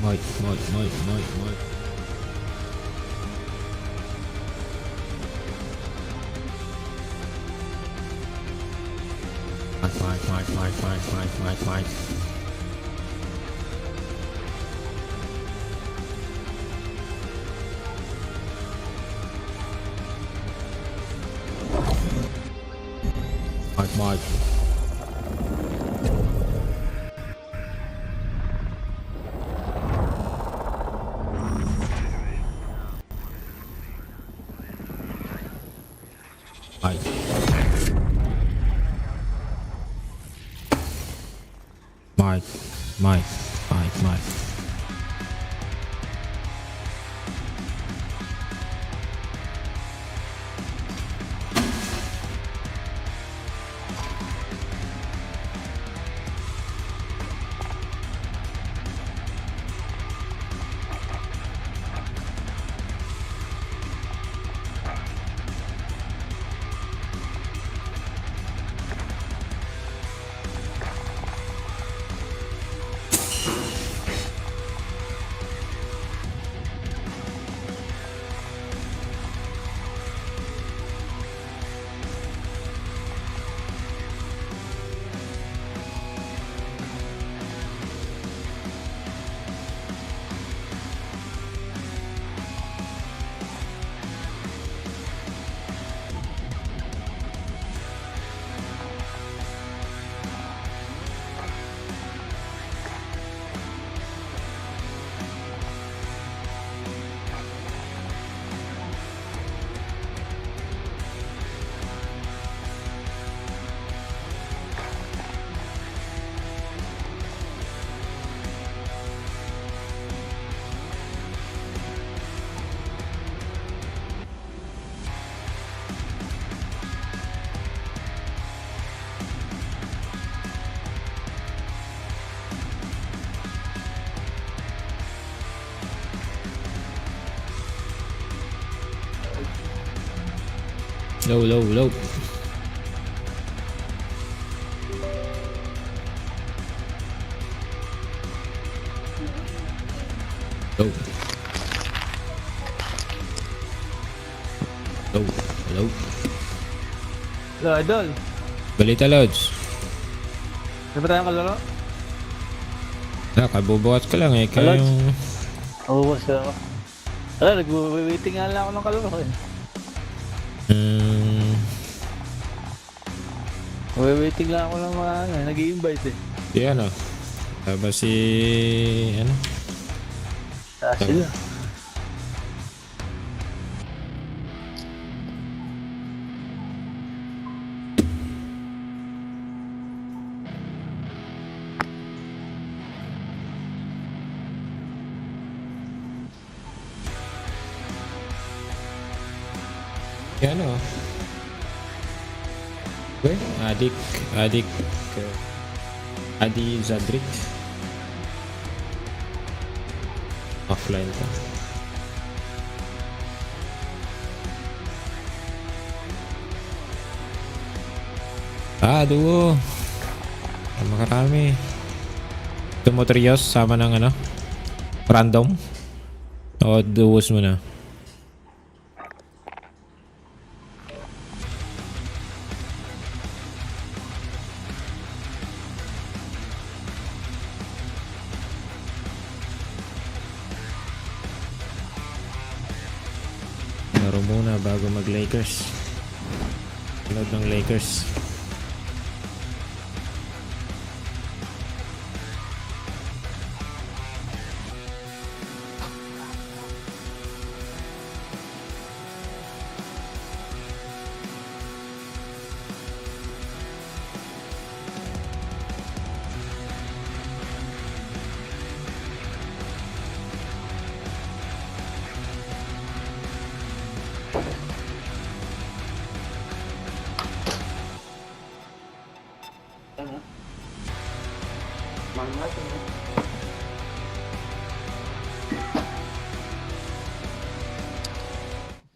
Mike, Mike, Mike, Mike, Mike. Mike. Mike. Mike. Mike. Mike. Low. Low. Hello. Hello, Idol. Balita, Lods. Di ba tayong kalaro? Kabubukas ka lang eh. Kaya Lods? yung... Oo, boss. Wala, nag-waiting nga lang ako ng kalaro eh. Waiting lang ako ng mga nag-i-invite eh. Si ano? Tapos si... Ano? Sila. Si ano? Okay. Adik. Adi Zadrik. Offline ka. Duo. Makarami. Ito mo trios sama ng ano? Random? O duos mo na? Laro muna bago mag Lakers. Load ng Lakers.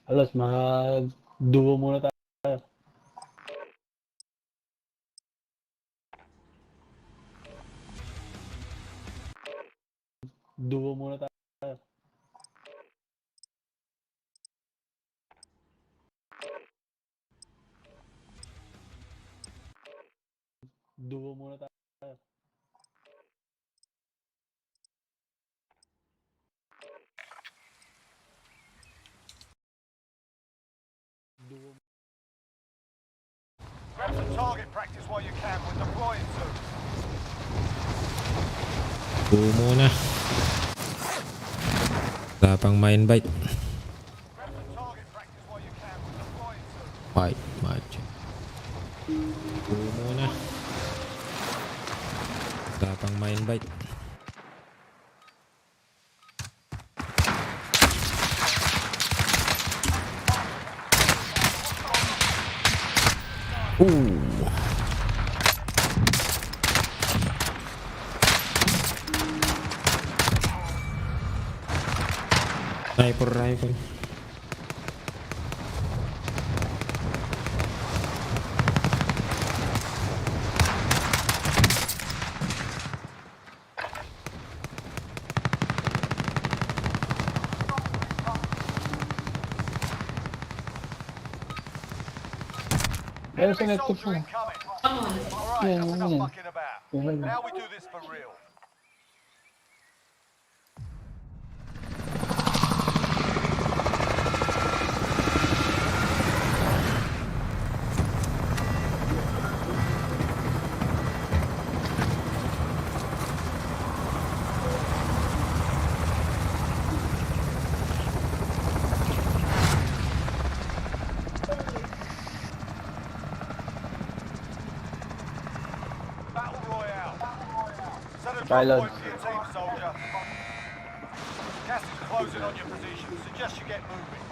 Alas, mag-duo muna tayo. Duo muna tayo. Duo muna tayo. Duo. Grab some target practice while you can. We're deploying soon. Buo muna. Wala pang mine bite. Grab some target practice while you can. We're deploying soon. Bite, match. Buo muna. Wala pang mine bite. Ooh. Sniper rifle. Meron sa Enemy network soldier mo. incoming. Alright, Yeah, enough yeah. fucking about. Yeah. Now we do this for real. Battle Royale. Set a drop Pilot. point for your team, soldier. Gas is closing on your position. Suggest you get moving.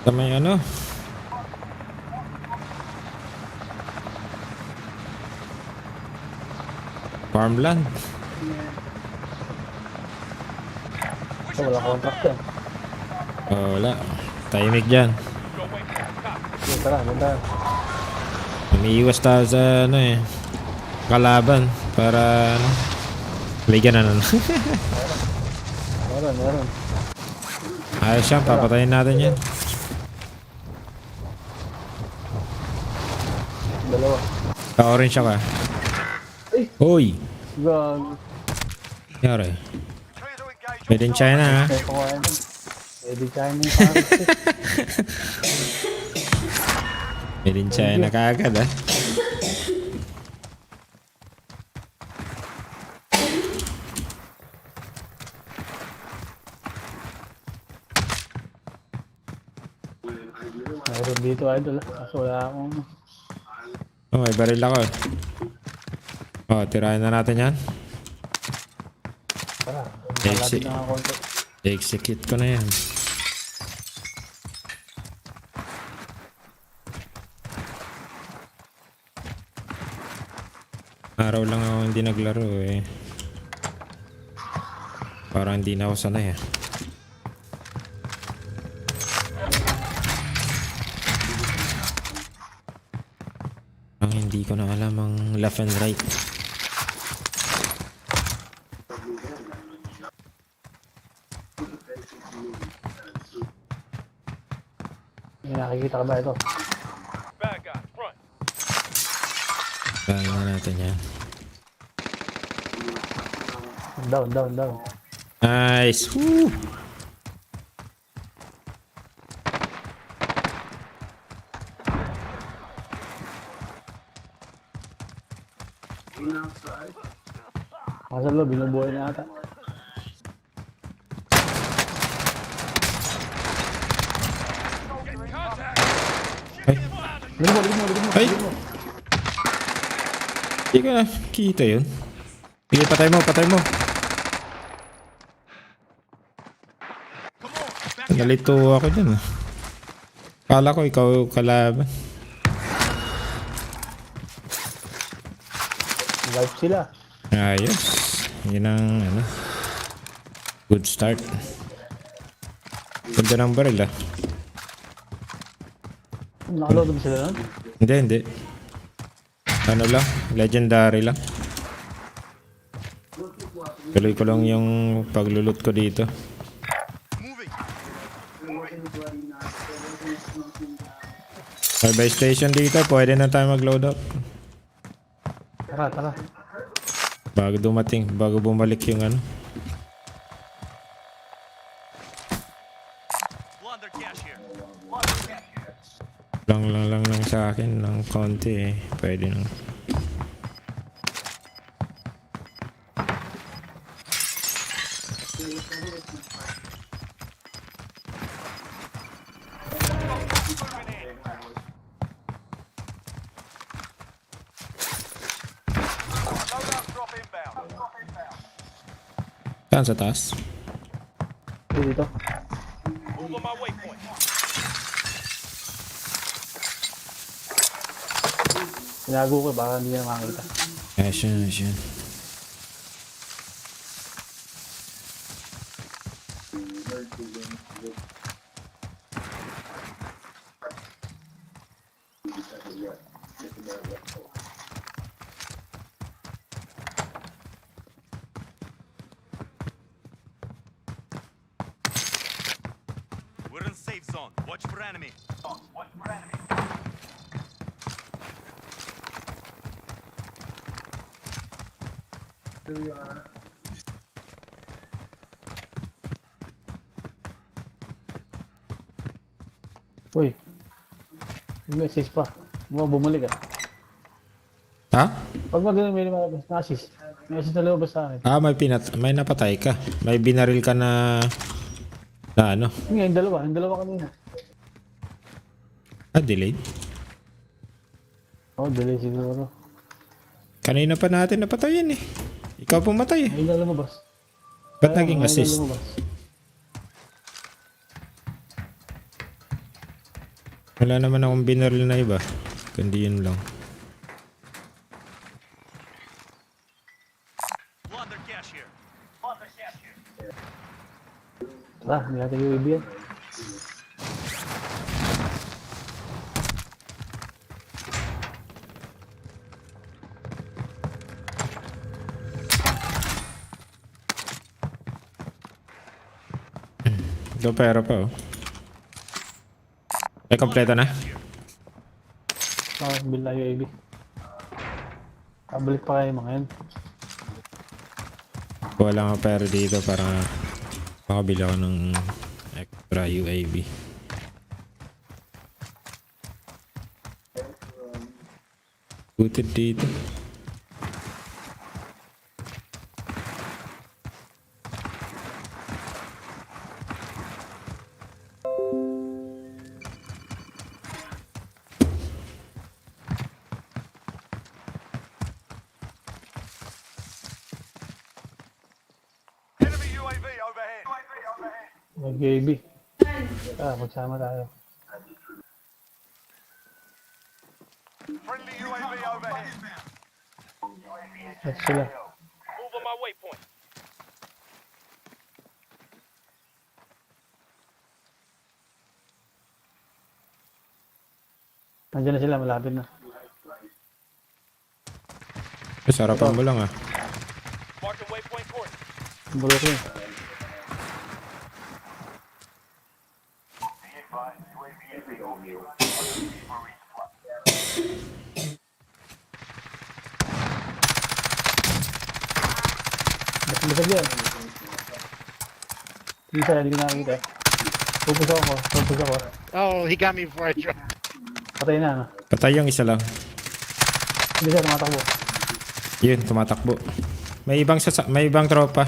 Sa may ano? Farmland. So, wala contract yan. Oh, wala. Tahimik dyan. Sige, tara, ganda. Umiiwas tayo sa ano eh. Kalaban. Para ano. Bigyan na nun. Meron. Ayos yan. Papatayin natin yan. Dalawa. Ka-orange ka. Ay! Uy! Gag. Yari. Clear to engage Made in all China ha. May kumain. Pwede kain yung parang. Made in China kaagad ha. Meron dito, idol. Kaso wala akong... Oh, may baril ako. Oh, tirahin na natin yan. Tara, Exit. malapit na nga konti. I-execute ko na yan. Araw lang ako hindi naglaro eh. Parang hindi na ako sanay eh. Ang hindi ko na alam ang left and right. May nakikita ka ba ito? Bad guy, front. Kaya na natin yan. Down. Nice! Woo! Nasa loob, binubuhay niya ata. Ay! Ligid mo. Ay! Hindi ko na kita yun. Sige, patay mo. Nalito ako dyan ah. Kala ko ikaw kalaban. Wipe sila. Ayos. Yun ang ano. Good start. Ganda ng baril ah. Nakaload ba sila nun? Hindi. Ano lang? Legendary lang. Tuloy ko lang yung paglulot ko dito. May buy station dito. Pwede na tayo mag-load up. Tara, tara. Bago dumating. Bago bumalik yung ano. Lang sa akin. Ng konti eh. Pwede nang. Loadout drop inbound. Saan sa taas? Dito. Move on my waypoint. Tinago ko, baka hindi na makita. Ayan. We're in safe zone. Watch for enemy. Uy. May message pa. Bumalik ah. Ha? Pag may na-assist. May assist na lumabas sa akin. Ah, may napatay ka. May binaril ka na ano? Yung dalawa kanina. Ah, delayed. Oh, delay siguro. Kanina pa natin napatayin eh. Ikaw pumatay eh. Ayun na lumabas. Ba't naging Ayun na assist? lumabas. Wala naman akong binaril na iba. Kundi yun lang. Plunder cash here. Tara, hindi natin UAV yan. Ito pera pa oh. Ay, kompleto na. Bila UAV. Kabalik pa kayo mga yan. Wala nga pera dito para makabili ako ng extra UAV. Booted dito. Enemy UAV overhead. Mag-UAV. Magsama tayo. Friendly UAV overhead. Yes, sila. Move on my waypoint. Nandiyan na sila, malapit na. Sarapan mo lang ah. Mark the waypoint course. Bulok yun. Basag yan. Isa, hindi ko nakakita. Pupus ako. Oh, he got me before I dropped. Patay na, ano? Patay yung isa lang. Hindi siya, tumatakbo. Yun, tumatakbo. May ibang tropa.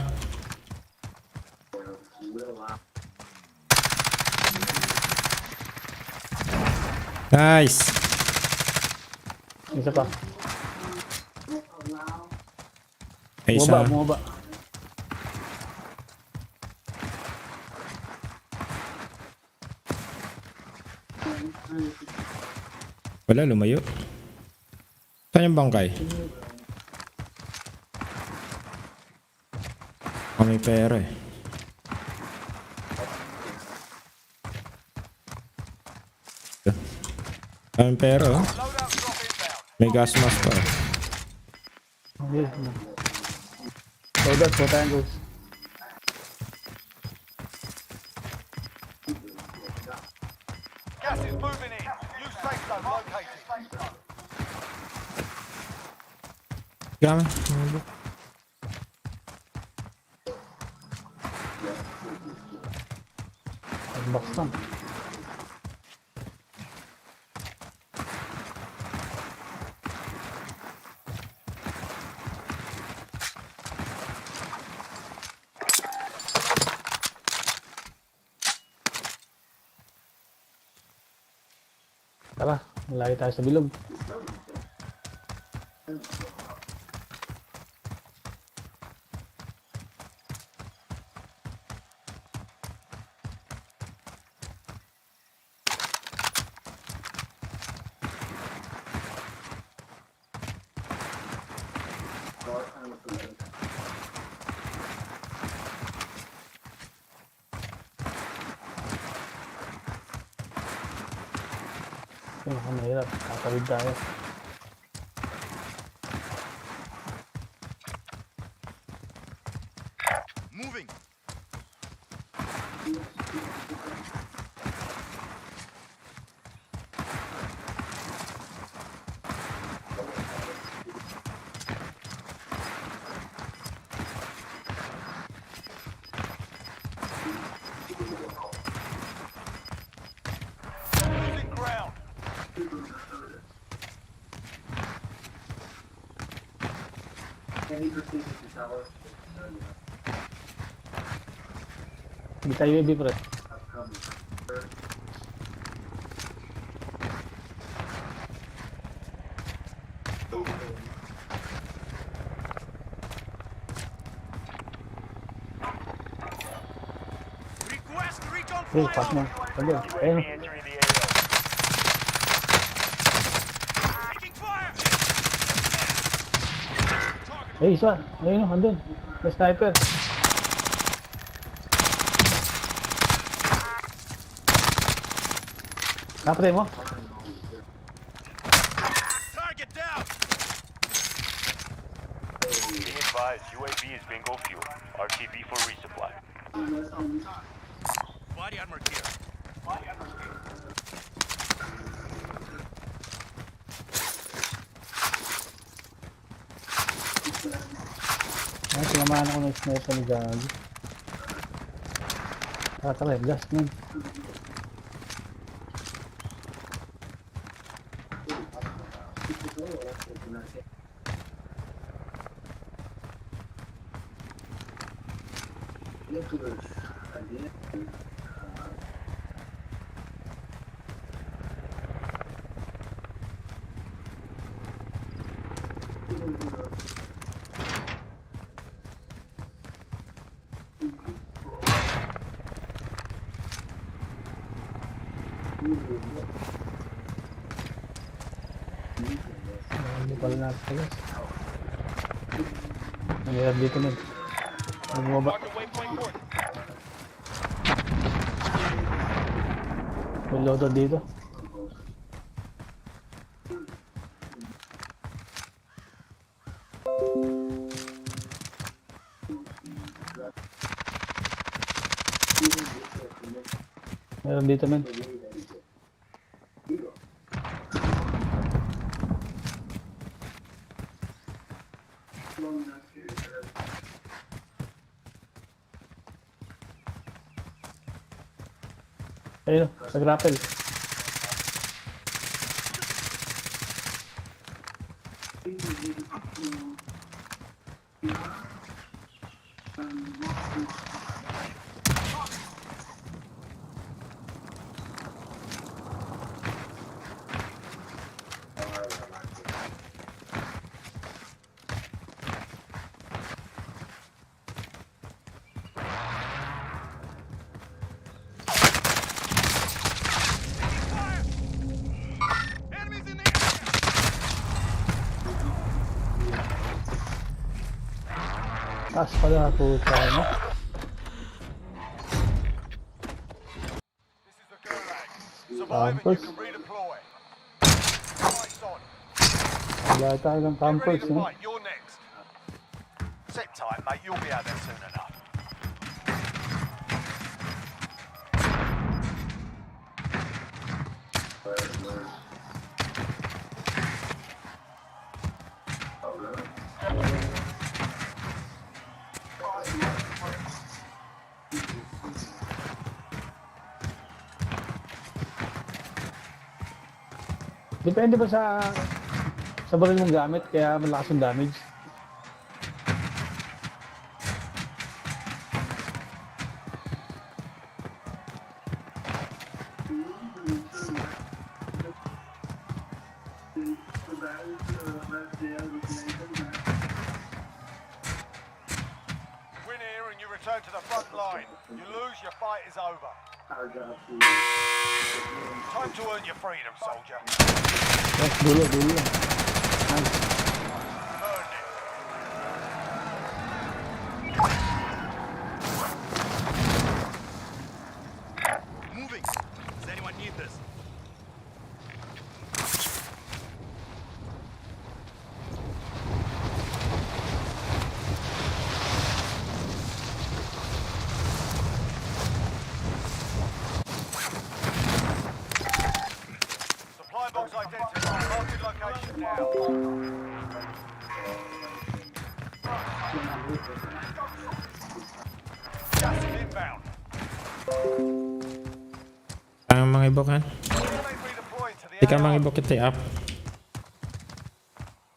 Nice. Isa pa. May isa. Bumaba. Wala, lumayo. Saan yung bangkay? May pera eh. May pera oh. Loadout drop inbound. May gas mask pa. Hindi. Loadout, 4 tangles. Gas is moving in. New safe zone located. Grabe. Box lang. Tara, malayo tayo sa bilog. Yung mahirap, kakawid tayo. Moving. Losing ground. Hindi tayo UAV, pre. Request recon Pass mo. flyover. Sabi, ayun. Taking fire. Ay, isa. Ayun, andun. May sniper. Napatay mo? Target down. Be advised, UAV is bingo fuel. RTB for resupply. Body armor here. Ay, sinamahan ako ng sniper ni Gagi. Tara, gas nun. Hindi pala natin gas. Nangyayab dito nun. Bumaba. May loadout dito. Meron dito, men. Ayun, sa grapple. Enemies in the area. Taas pala po tayo, no? This is the Gulag. Survive and you Campus. can redeploy. Lights on. Wala tayo ng Get ready campers, to no? fight. You're next. Sit tight, mate. You'll be out there soon enough. Depende ba sa baril mong gamit, kaya malakas yung damage. Win here and you return to the front line. You lose, your fight is over. Time to earn your freedom, soldier. Yes, dulo. Nice. Earned it. Moving. Does anyone need this? Supply box identified. Marking location now. Gas is inbound. Ang mga ibok ha? Teammate redeploying to the Tika AO. mga ibok kita up.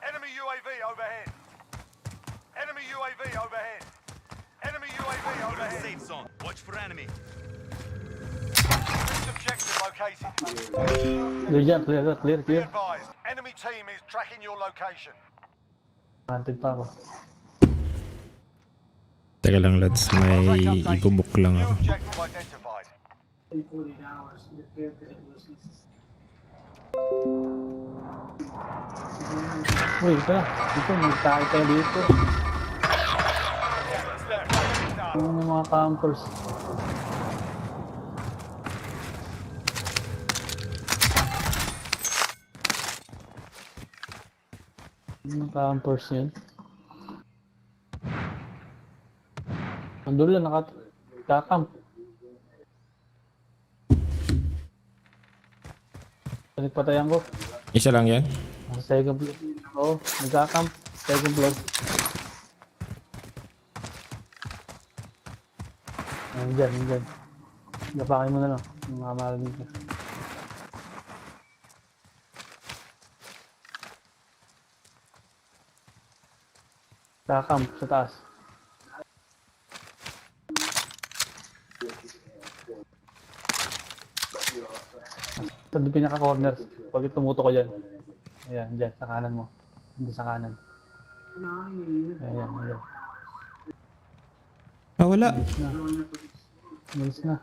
Enemy UAV overhead. Enemy UAV overhead. Enemy UAV We're in the overhead. safe zone. Watch for enemy. Next objective located. Clear dyan, clear. Be advised, enemy team is tracking your location. Hunted pa ako. Teka lang lads, may ibubuk lang New ako. objective identified. Uy, ito na. Dito, magtakay tayo dito. What's left? Enemy done. Ano yung mga campers? Ano yung campers yun? Andun lang, nakakamp. Pinagpatayan ko. Isa lang yan? Nasa second floor. Oo, nagkakamp. Second floor. Nandyan. Gapakin mo na lang. Yung mga marinig ka. Nagkakamp sa taas. Sa pinaka-corner. Pag tumuto ko dyan. Ayan, dyan, sa kanan mo. Hindi sa kanan. Ayan. Ah, wala. Malis na.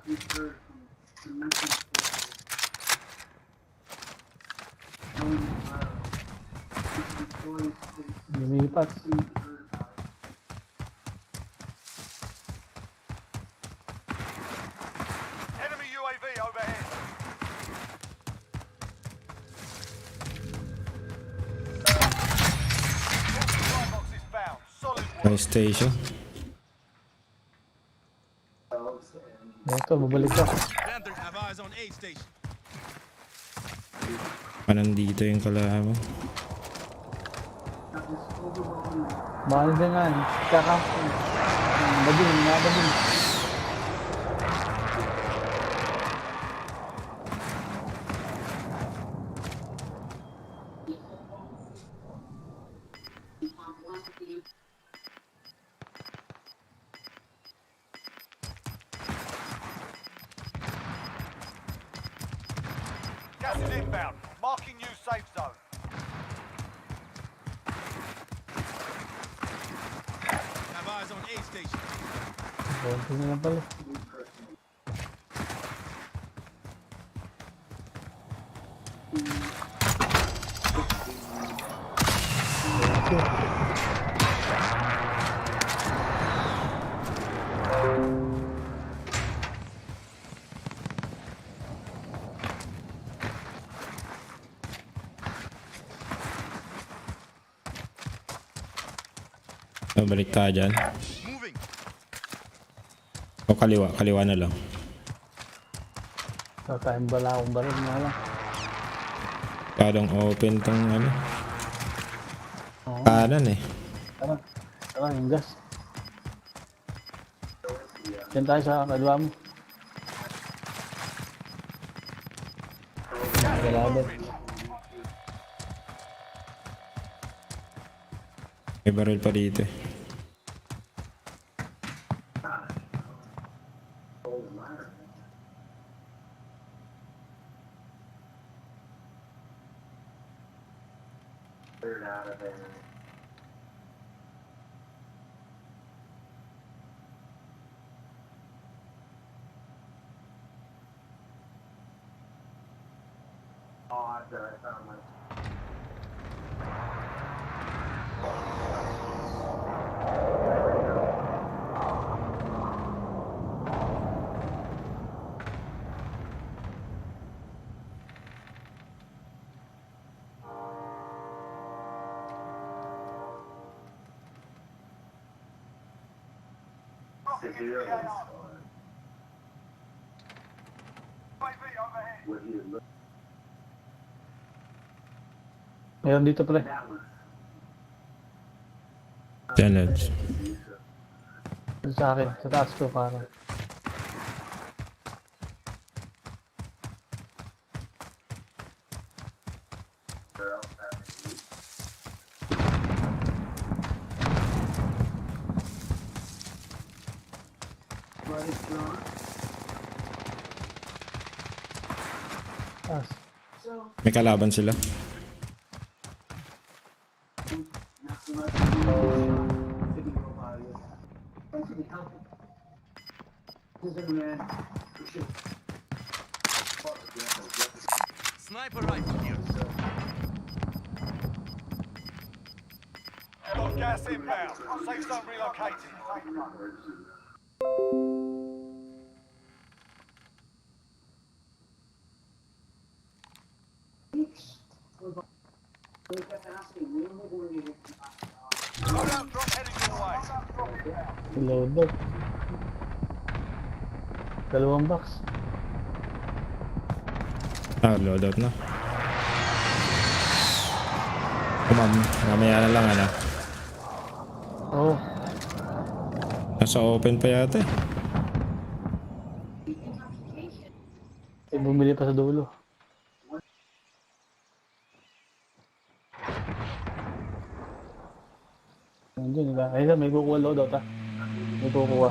Lumipat. Enemy UAV overhead. Supply box is found. Solid work. May station. Ito, babalik ka. Panther have eyes on aid station. Nandito yung kalahamo. Mahal din nga. Kakamp. Bading, nabading. Gas is inbound. Marking new safe zone. Have eyes on aid station. Konti na lang pala. Balik tayo dyan. Moving. O kaliwa, kaliwa na lang. Wala tayong bala akong baril nga lang. Parang open tong ano. Oo. Kanan eh. Tara. Tara, yung gas. Diyan tayo sa kaliwa mo. Galaban. May baril pa dito eh. Meron dito pre. Dyan lads. Dito sa akin. Sa taas ko parang. Taas. May kalaban sila. Sniper rifle here. Got gas inbound. Safe zone relocated. Loadout drop heading your way. Reload up. Dalawang box. Loadout na. Mamaya na lang ano. Oo. Nasa open pa yata eh. Bumili pa sa dulo. Nandiyan, diba? Ayun, may kukuha loadout ha. May kukuha.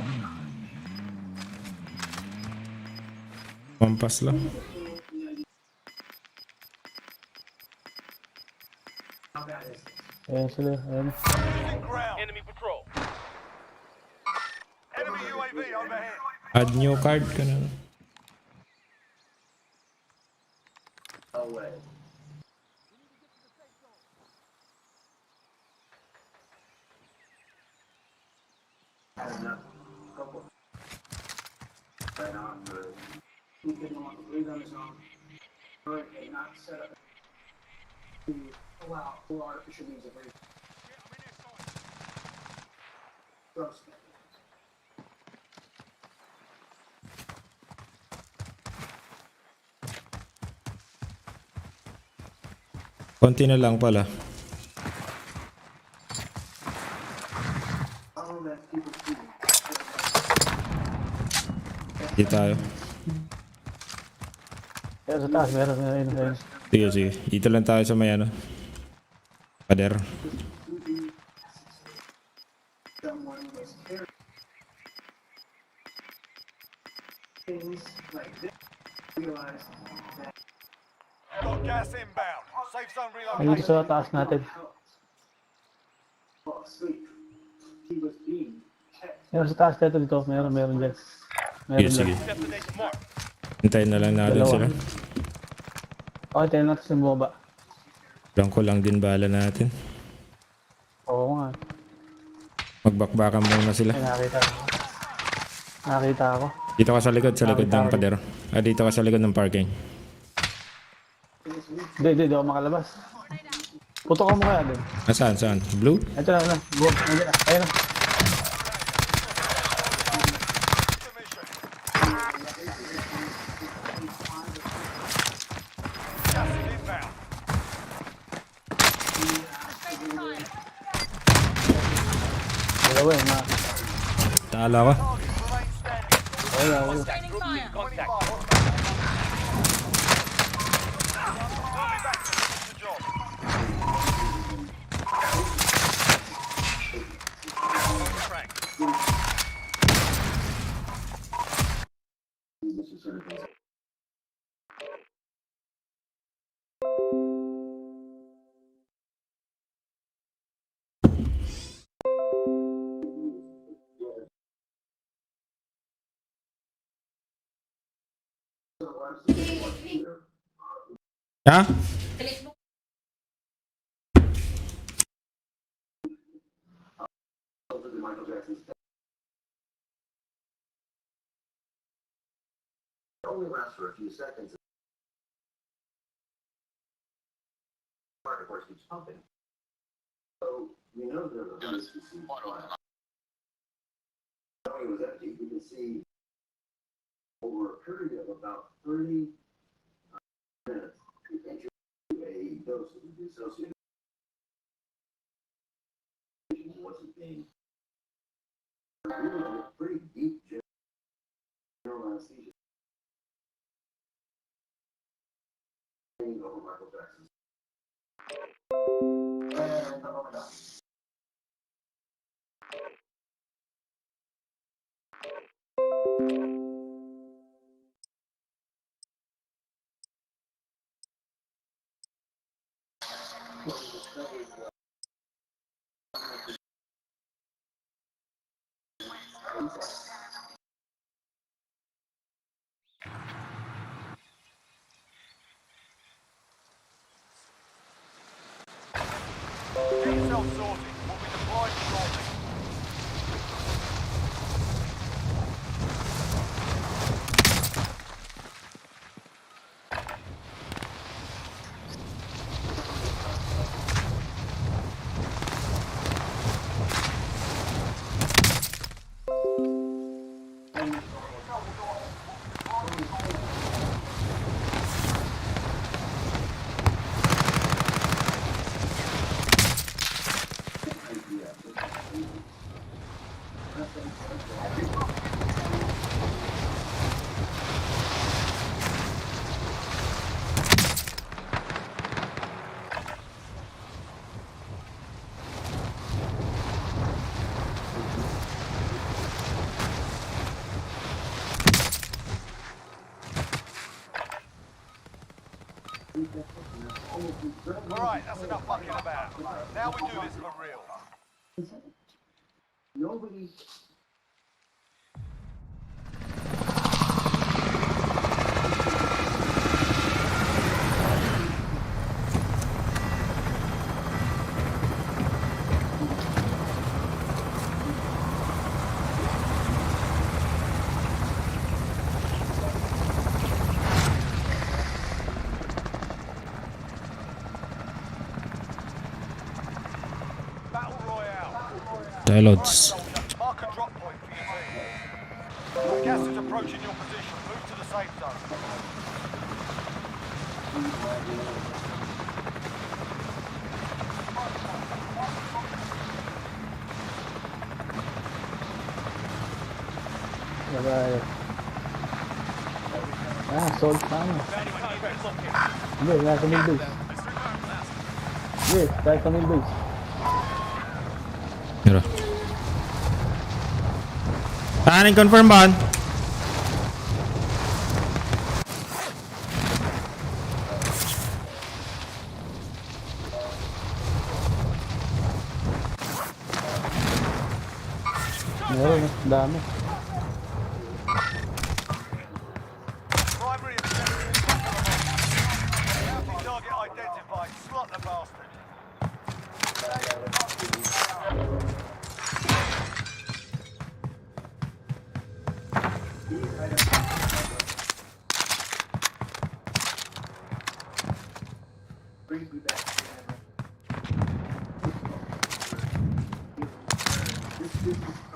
Pampas lang. Ayan sila, ayan. Losing ground. Enemy patrol. Enemy UAV overhead. Add new card ka na. Konti na lang pala. Dito tayo. Ayan sa taas, meron, ayun. Sige, sige. Dito lang tayo sa may ano. Pader. Got gas inbound. Safe zone Ayun relocated. sa taas natin. Meron sa taas dito dito, meron dyan. Sige, sige. Destination mark. Hintayin na lang natin Dalawa. sila. Okay, tayo natin sa bumaba. Lang ko lang din bala natin. Oo nga. Magbakbakan muna sila. Ay, nakita ako. Nakita ako. Dito ka sa likod ng pader. Dito ka sa likod ng parking. Hindi ako makalabas. Putok mo kaya din. Saan? Blue? Ito na, ano. Go. Nandiyan na. Ayun na. The mission. Gas is inbound. Dalawa eh, na. Tala ko. Targets remain standing. Wala. 25. We'll be back to finish the job. Frank. Ha? only lasts for a few seconds. Heart, of course, keeps pumping. So we know there's a 100 cc fire. When it was empty, you can see over a period of about 30 minutes, you enter a dose of the associated wasn't being really a pretty deep general anesthesia. Over Michael Jackson. And oh my God. Get yourself sorted. We'll be deployed shortly. Alright, that's enough fucking about. Now we do this for real. Nobody. Battle Royale. Reloads. Mark a drop point for your team. Gas is approaching your position. Move to the safe zone. Bye-bye. Sold tayo. Hindi, nasa main base. Yes, tayo sa main base. Pero. Saan confirm ba? Meron, dami. Primary objective. Target identified. Slot the bastard.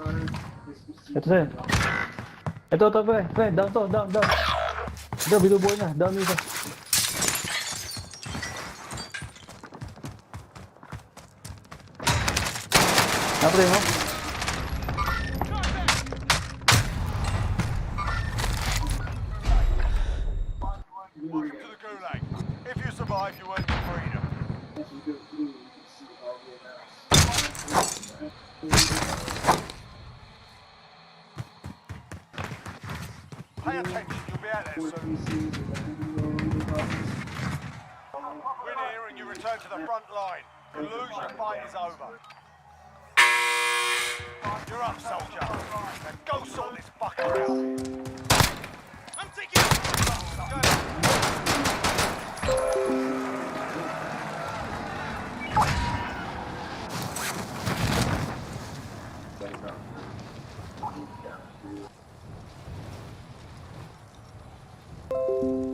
Ito sa'yo. Ito, pre. Down to, down. Ito, binubuo na. Down dito. Pre mo? Welcome to the Gulag. If you survive, you earn your freedom. Pay attention, you'll be out there soon. Win here and you return to the front line. You lose, your fight is over. You're up, soldier. Now go sort this fucker out. I'm taking.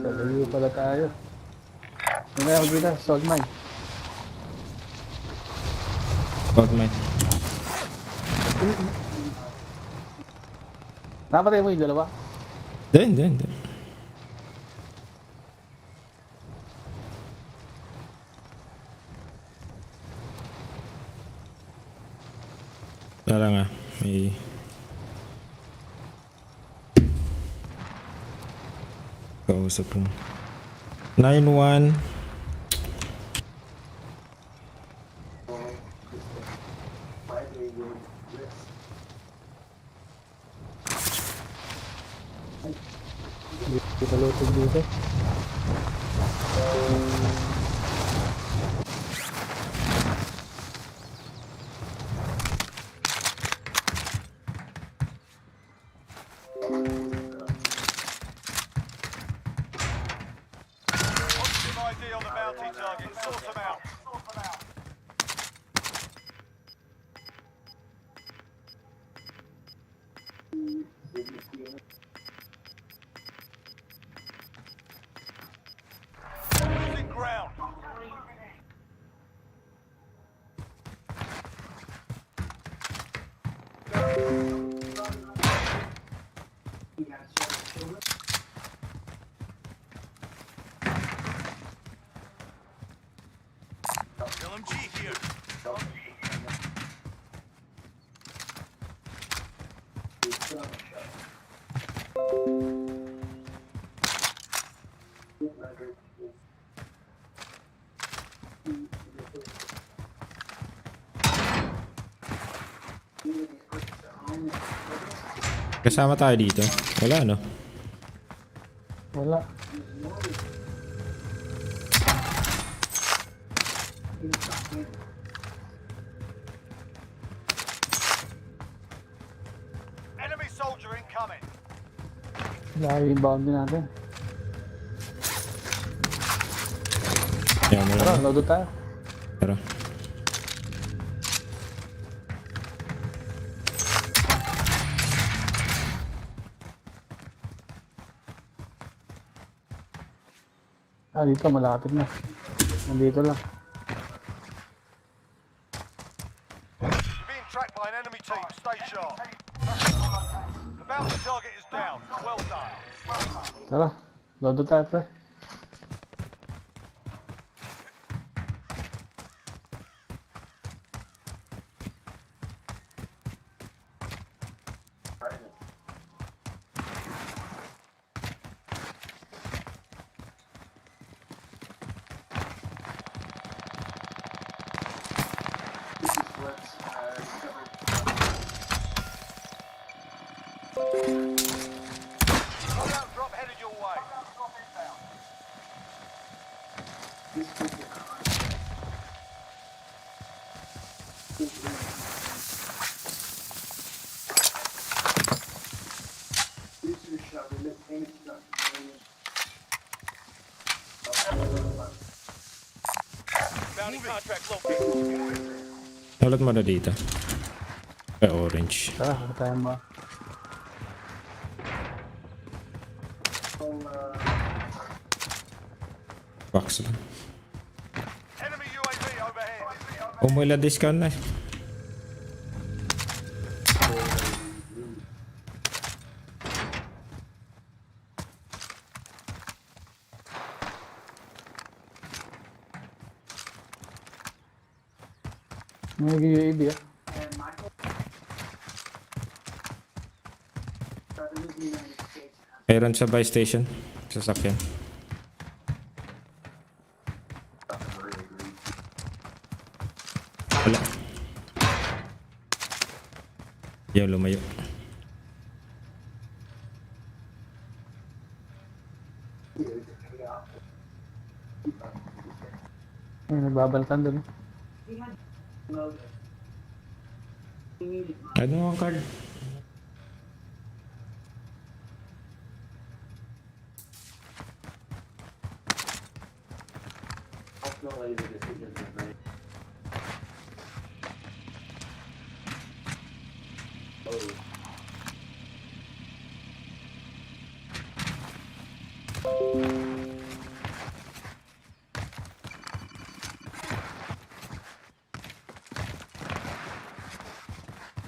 Kalayo pala tayo. Mamaya ako dito, salt mine. Huwag man. Napatay mo yung dalawa? Din. Tara nga, may... Kausap mo. 9-1. Dito lutog dito. Positive ID on the bounty target. Sort them out. Losing ground. LMG here. Kasama tayo dito. Wala, no? Wala. Enemy soldier incoming. Layo yung boundary natin. Yan mo Tara, lang. lodo tayo. Tara. Dito malapit na. Nandito lang. You're being tracked by an enemy team. Stay sharp. The bounty target is down. Well done. Tara, lodo tayo, pre. Loadout drop headed your way. Bounty contract located. Nalot mo na dito. Orange. Tara, ano tayo mo? Box lang. Enemy UAV overhead. Umula discount na. May UAV ah. Mayroon sa buy station. Sasakyan. Wala. Yaw, lumayo. Ay, nagbabalkan doon. Ano ang card?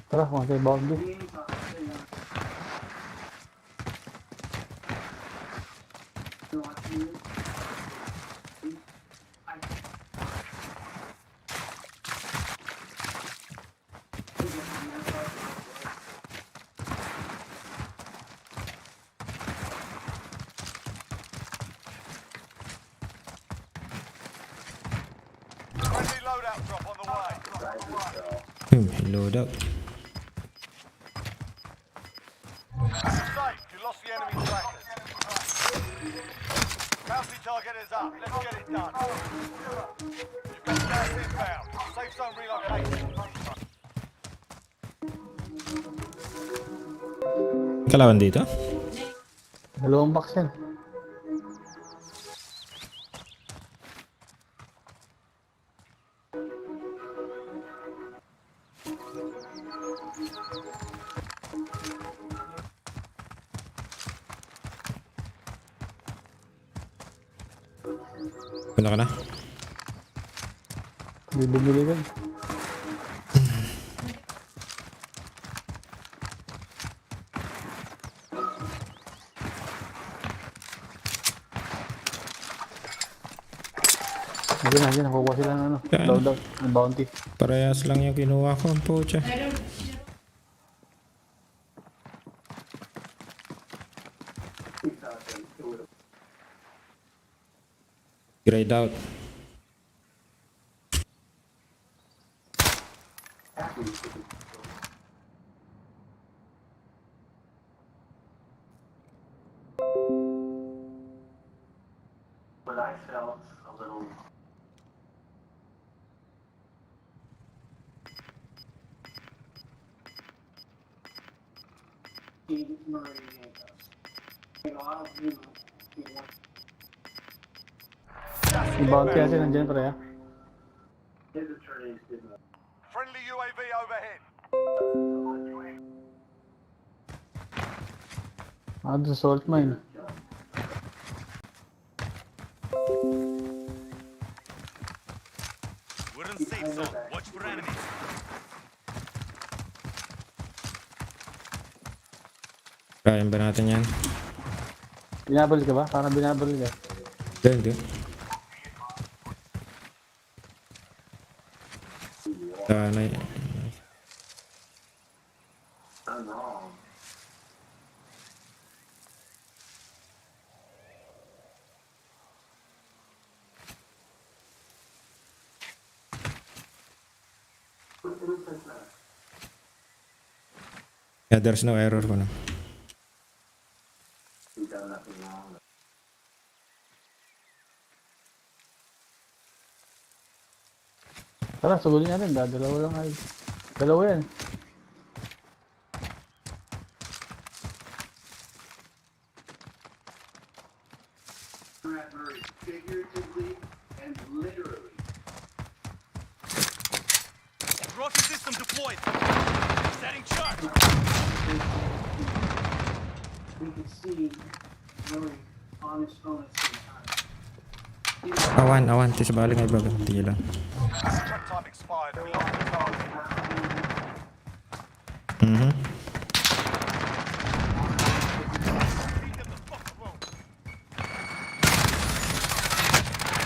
Tara, kung tayo boundary. Friendly loadout drop on the way. Load up. Safe, you lost the enemy trackers. Bounty target is up. Let's get it done. You've got gas inbound. Safe zone relocated. Kalawan dito? Dalawang box yan. Punta ka na? Hindi bumili yan. Nandiyan, nakukuha sila ng ano, Yan. loadout, ng bounty. Parehas lang yung kinuha ko. Ang pucha. Grayed out. But I felt a little. Yung bounty kasi nandiyan pre ah. Friendly UAV overhead. Doon sa salt mine. We're in safe zone. Watch for enemies. Kain ba natin yan? Binabal ka ba? Parang binabal ka. Hindi. Sana yeah, there's no error ko na. Tara, sugulin natin. Dalawa lang ay. Dalawa yan. Figuratively and literally. Trophy system deployed. Setting charge. We could see really honest moments sometimes. Awan. Tis balik nga iba. Tingin lang. Track time expired. We lost the target.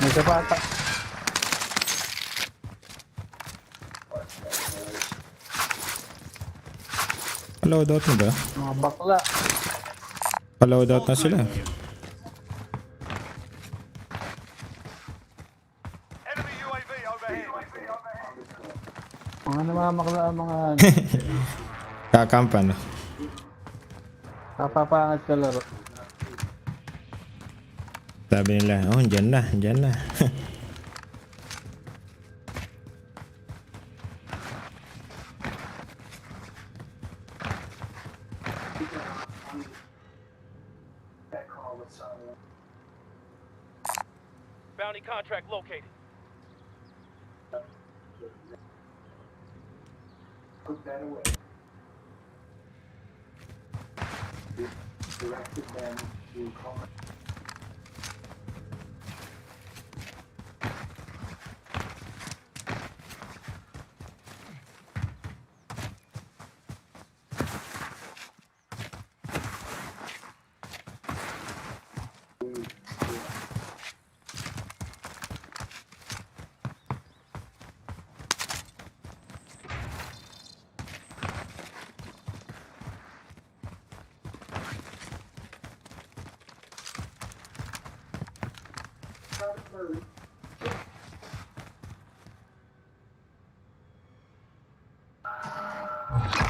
May isa pa ata. Pa-loadout na ba? Mga bakla. Pa-loadout na sila. Enemy UAV overhead. Mga namamakla ang mga Kakampan. kapapangat ka laro. Sabi nila, oh, andyan na, andyan na. Bounty contract located. Put that away. Directed them to call.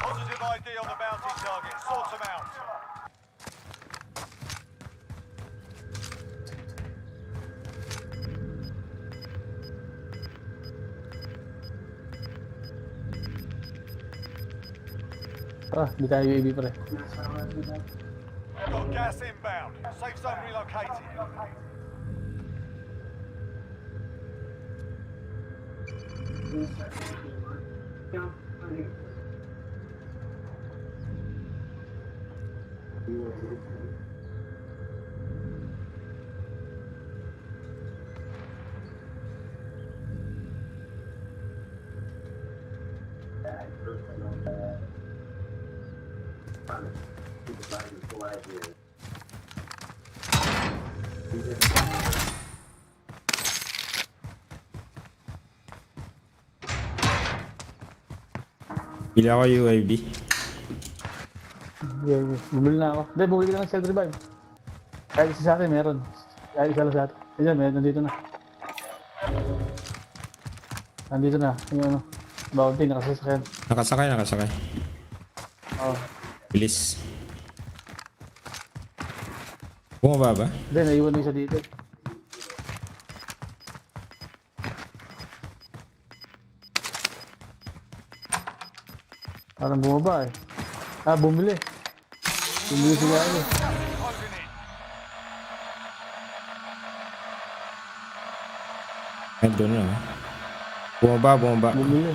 Positive ID on the bounty target. Sort them out. Di tayo UAV pre. Got gas inbound. Safe zone relocated. Bili ako UAV. UAV. Bumili na ako. Hindi, bumili ka ng self-revive. Kahit isa sa akin meron. Kahit isa lang sa atin. Ayan, meron. Nandito na. Nandito na. Yung ano. Bounty, nakasasakyan. Nakasakay, nakasakay. Oo. Bilis. Bumaba ba? Hindi, naiwan na isa dito. Parang bumaba eh. Ah, bumili. Bumili sila eh. Closing in. Ay, doon na. Bumaba, bumaba. Bumili.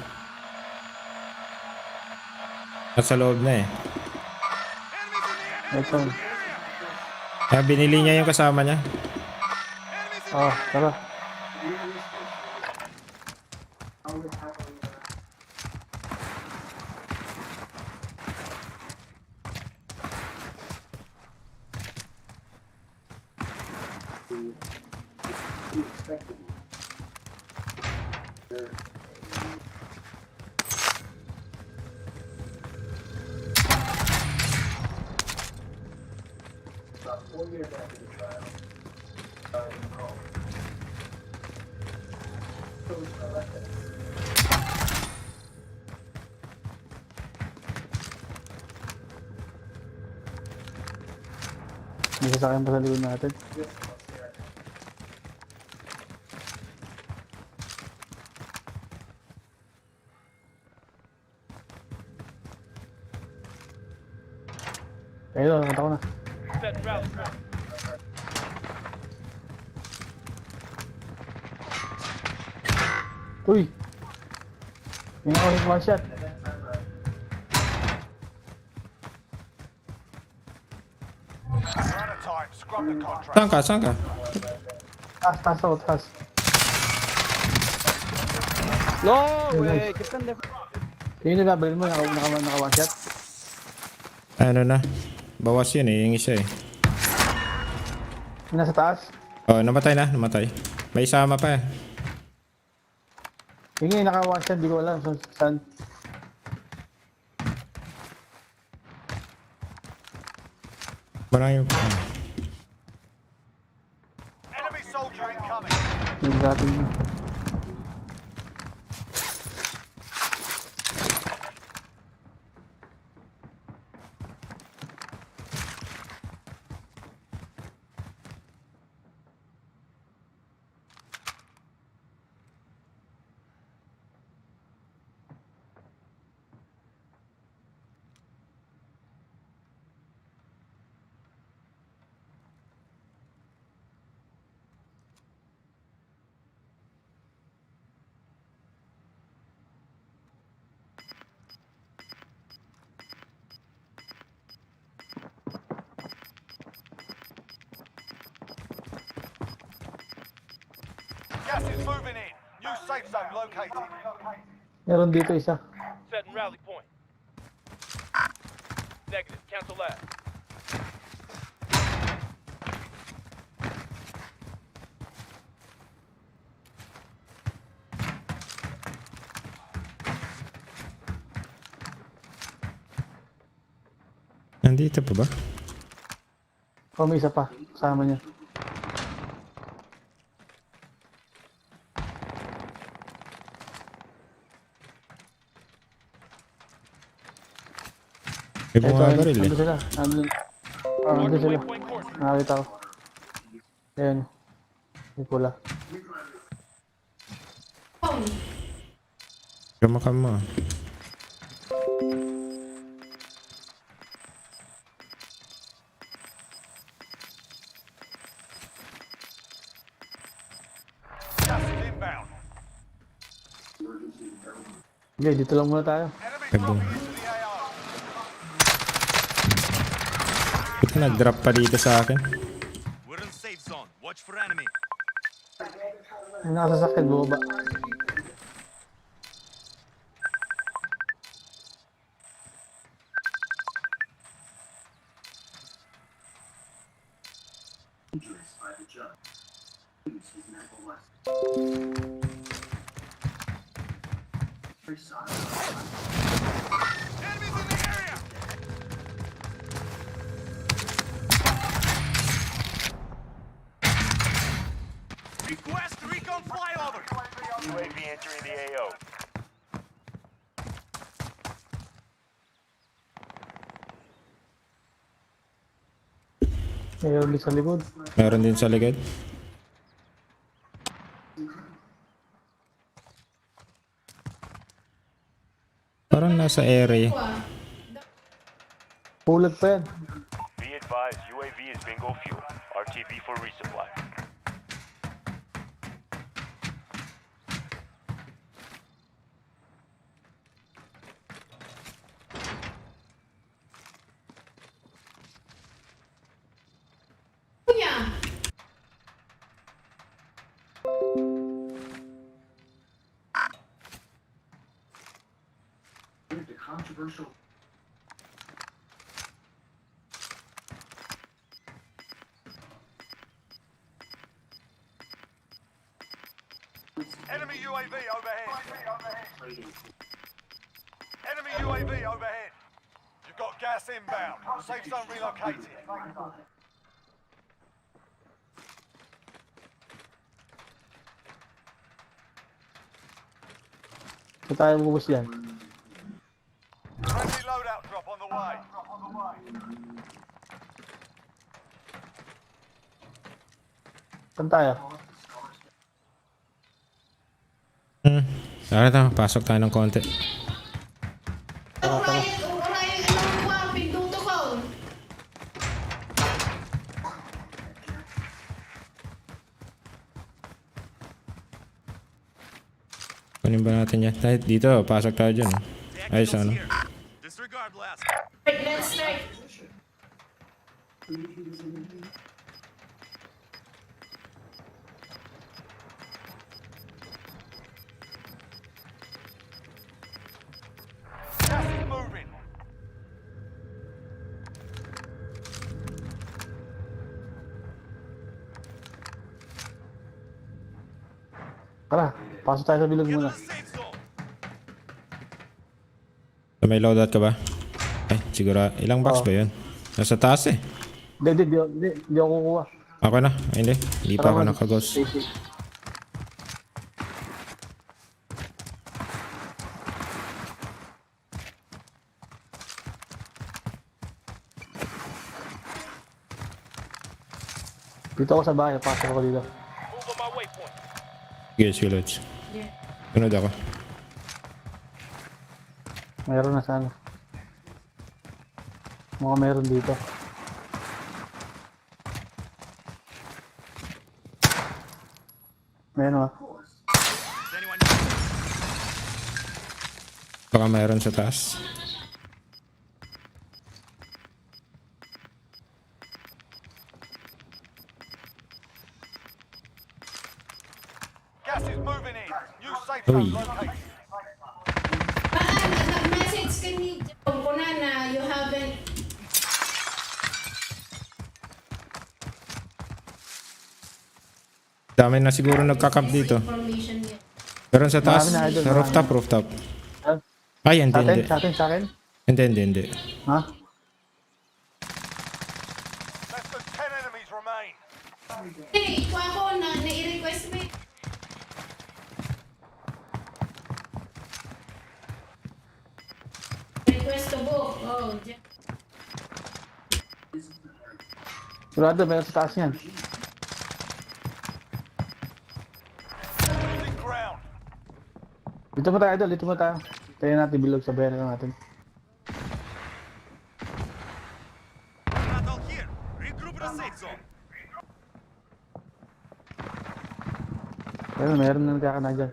Nasa loob na eh. Ito. Kaya binili niya yung kasama niya. Oh, tara. About 4 years after the trial, in the call. So we elected. May sasakyan pa sa likod natin. Ayun, nakita ko na. Uy! Tingnan ko yung one shot. We're out of time. Scrub the contract. Saan ka? Saan ka? Taas, taas ako, taas. No way, Captain left. Yung nagabal mo, naka one shot. Ano na? Bawas yun eh, yung isa eh. Yung nasa taas. Oh, namatay na, namatay. May isama pa eh. Yung nga, naka-one shot, di ko alam saan. Maraming... Enemy soldier incoming. Yung natin yun. Gas is moving in. New safe zone located. Meron dito isa. Setting rally point. Negative. Cancel that. Nandito pa ba? O, may isa pa. Kasama niya. May mga baril eh. Nandun sila. Nandun sila. Nakakita ko. Ayan. May pula. Kama. Gas is inbound. Okay, dito lang muna tayo. Enemy Ay, boom. dropping into the AO. Ito nag-drop pa dito sa akin. We're in safe zone. Watch for enemy. May nakasasakyan, bumaba. Enemies in the area. Request recon flyover. UAV entering the AO. Mayroon din sa likod. Meron din sa likod. Parang nasa area. Pulag pa yan. Be advised, UAV is bingo fuel. RTB for resupply. Enemy UAV overhead. Enemy UAV overhead. You've got gas inbound. Safe zone relocated. Saan tayo bubus yan? Friendly loadout drop on the way. Saan tayo? Tara na, pasok tayo ng konti. Kunin ba natin yan? Tayo dito, pasok tayo dyan. Ayos Tacticals ano. here. Disregard last. Gas is moving. Tara, pasok tayo sa bilog Get to muna. the safe May loadout ka ba? Ay, siguro. Ilang box Oo. ba yun? Nasa taas eh. Hindi ako kukuha. Ako na. Ay, hindi. Hindi pa ako nakagos. Safety. Dito ako sa bahay, pasok ako dito. Move on my waypoint. Sige, sige, Lods. Sunod ako. Meron na sana. Mukhang meron dito. Meron ah. Is anyone Baka mayroon sa taas. Gas is moving in. New safe Uy. zone located. Nag-message ka ni Joe ko na you haven't Dami na siguro nagka-camp dito. information yet. Meron sa taas. Marami na, idol, Sa marami rooftop, na. rooftop. Ah, Ay, hindi, Sa atin? hindi. Sa akin? Hindi. Ha? Less than 10 enemies remain. Hey, ikaw ako na i-request mo. Request to book. Oh, Sigurado, meron sa taas yan. Losing ground. Dito mo tayo, idol. Dito mo tayo. Tayo natin bilog sa bayan natin. We're not all here. Regroup in the safe zone. Meron na nagkakana dyan.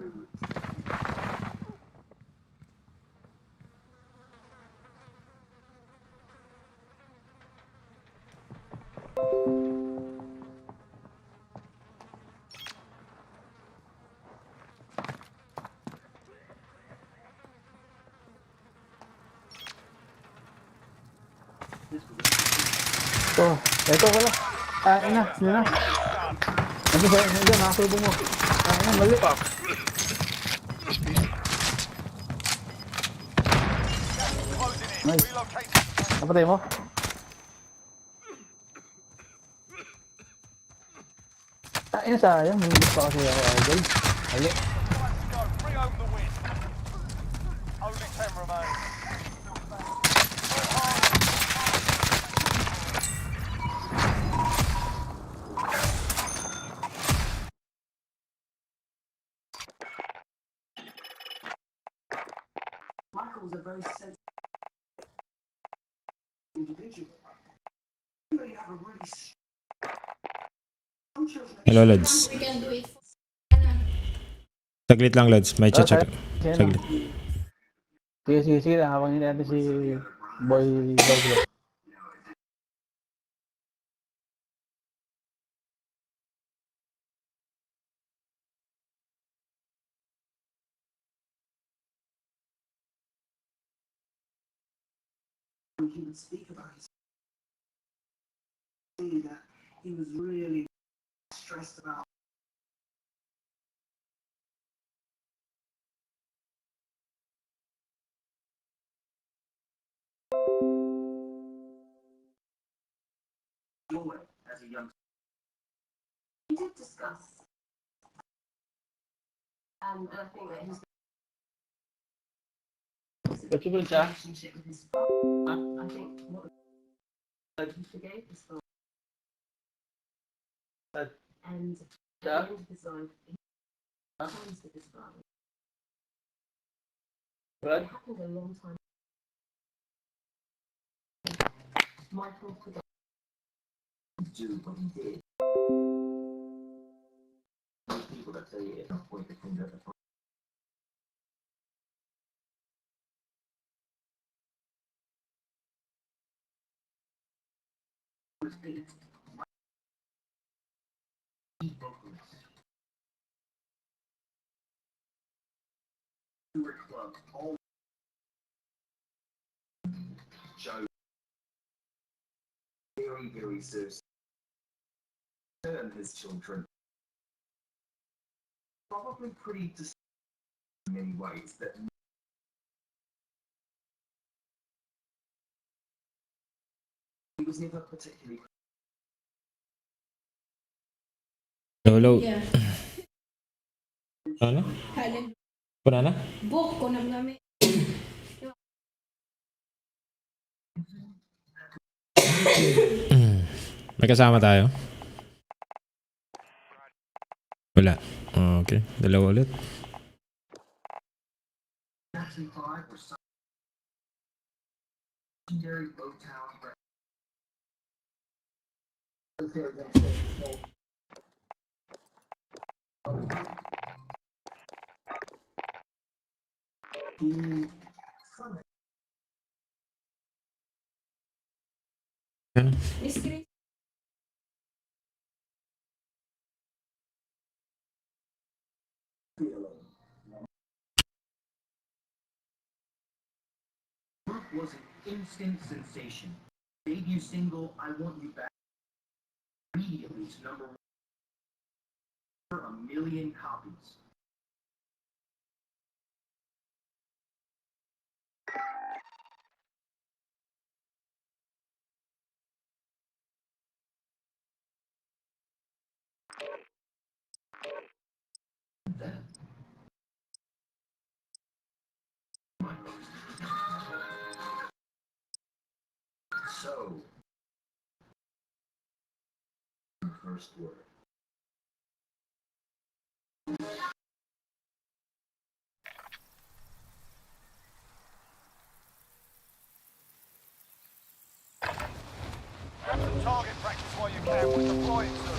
Ito wala. Ina, yun na. Ano ba? Ano dyan? Nakasulbong mo. Ina, mali. Closing in. Nice. Relocating. Napatay mo? Ina, sayang. May gusto kasi ako, idol. Mali. Let's go. Bring home the win. Only 10 remain. Michael's a very sensitive individual. They have a really some children Hello, Lods. we can do it for Saglit lang, Lods. May chat check. Sige, Saglit. sige lang. Habang hindi natin si Boy Doglo. he would speak about his saying that he was really stressed about joy as a young. We did discuss, and I think that his Pachibul siya. relationship with his father, I think what he forgave his father, and at the end of his life, he times with his father. It happened a long time. Michael forgot to do what he did. People that say it, not point the finger at the father. Club, all Joe very serious. And his children probably pretty in many ways that was never particularly Lolo. Yeah. Ano? Halen. Puna na? Book ko nang gamit. May kasama tayo? Wala. Okay. Dalawa ulit. actually five or some legendary Motown record. The Miss Grace. was an instant sensation. Debut single "I Want You Back" immediately to number one for 1 million copies. So, first word. Grab some target practice while you can. We're deploying soon.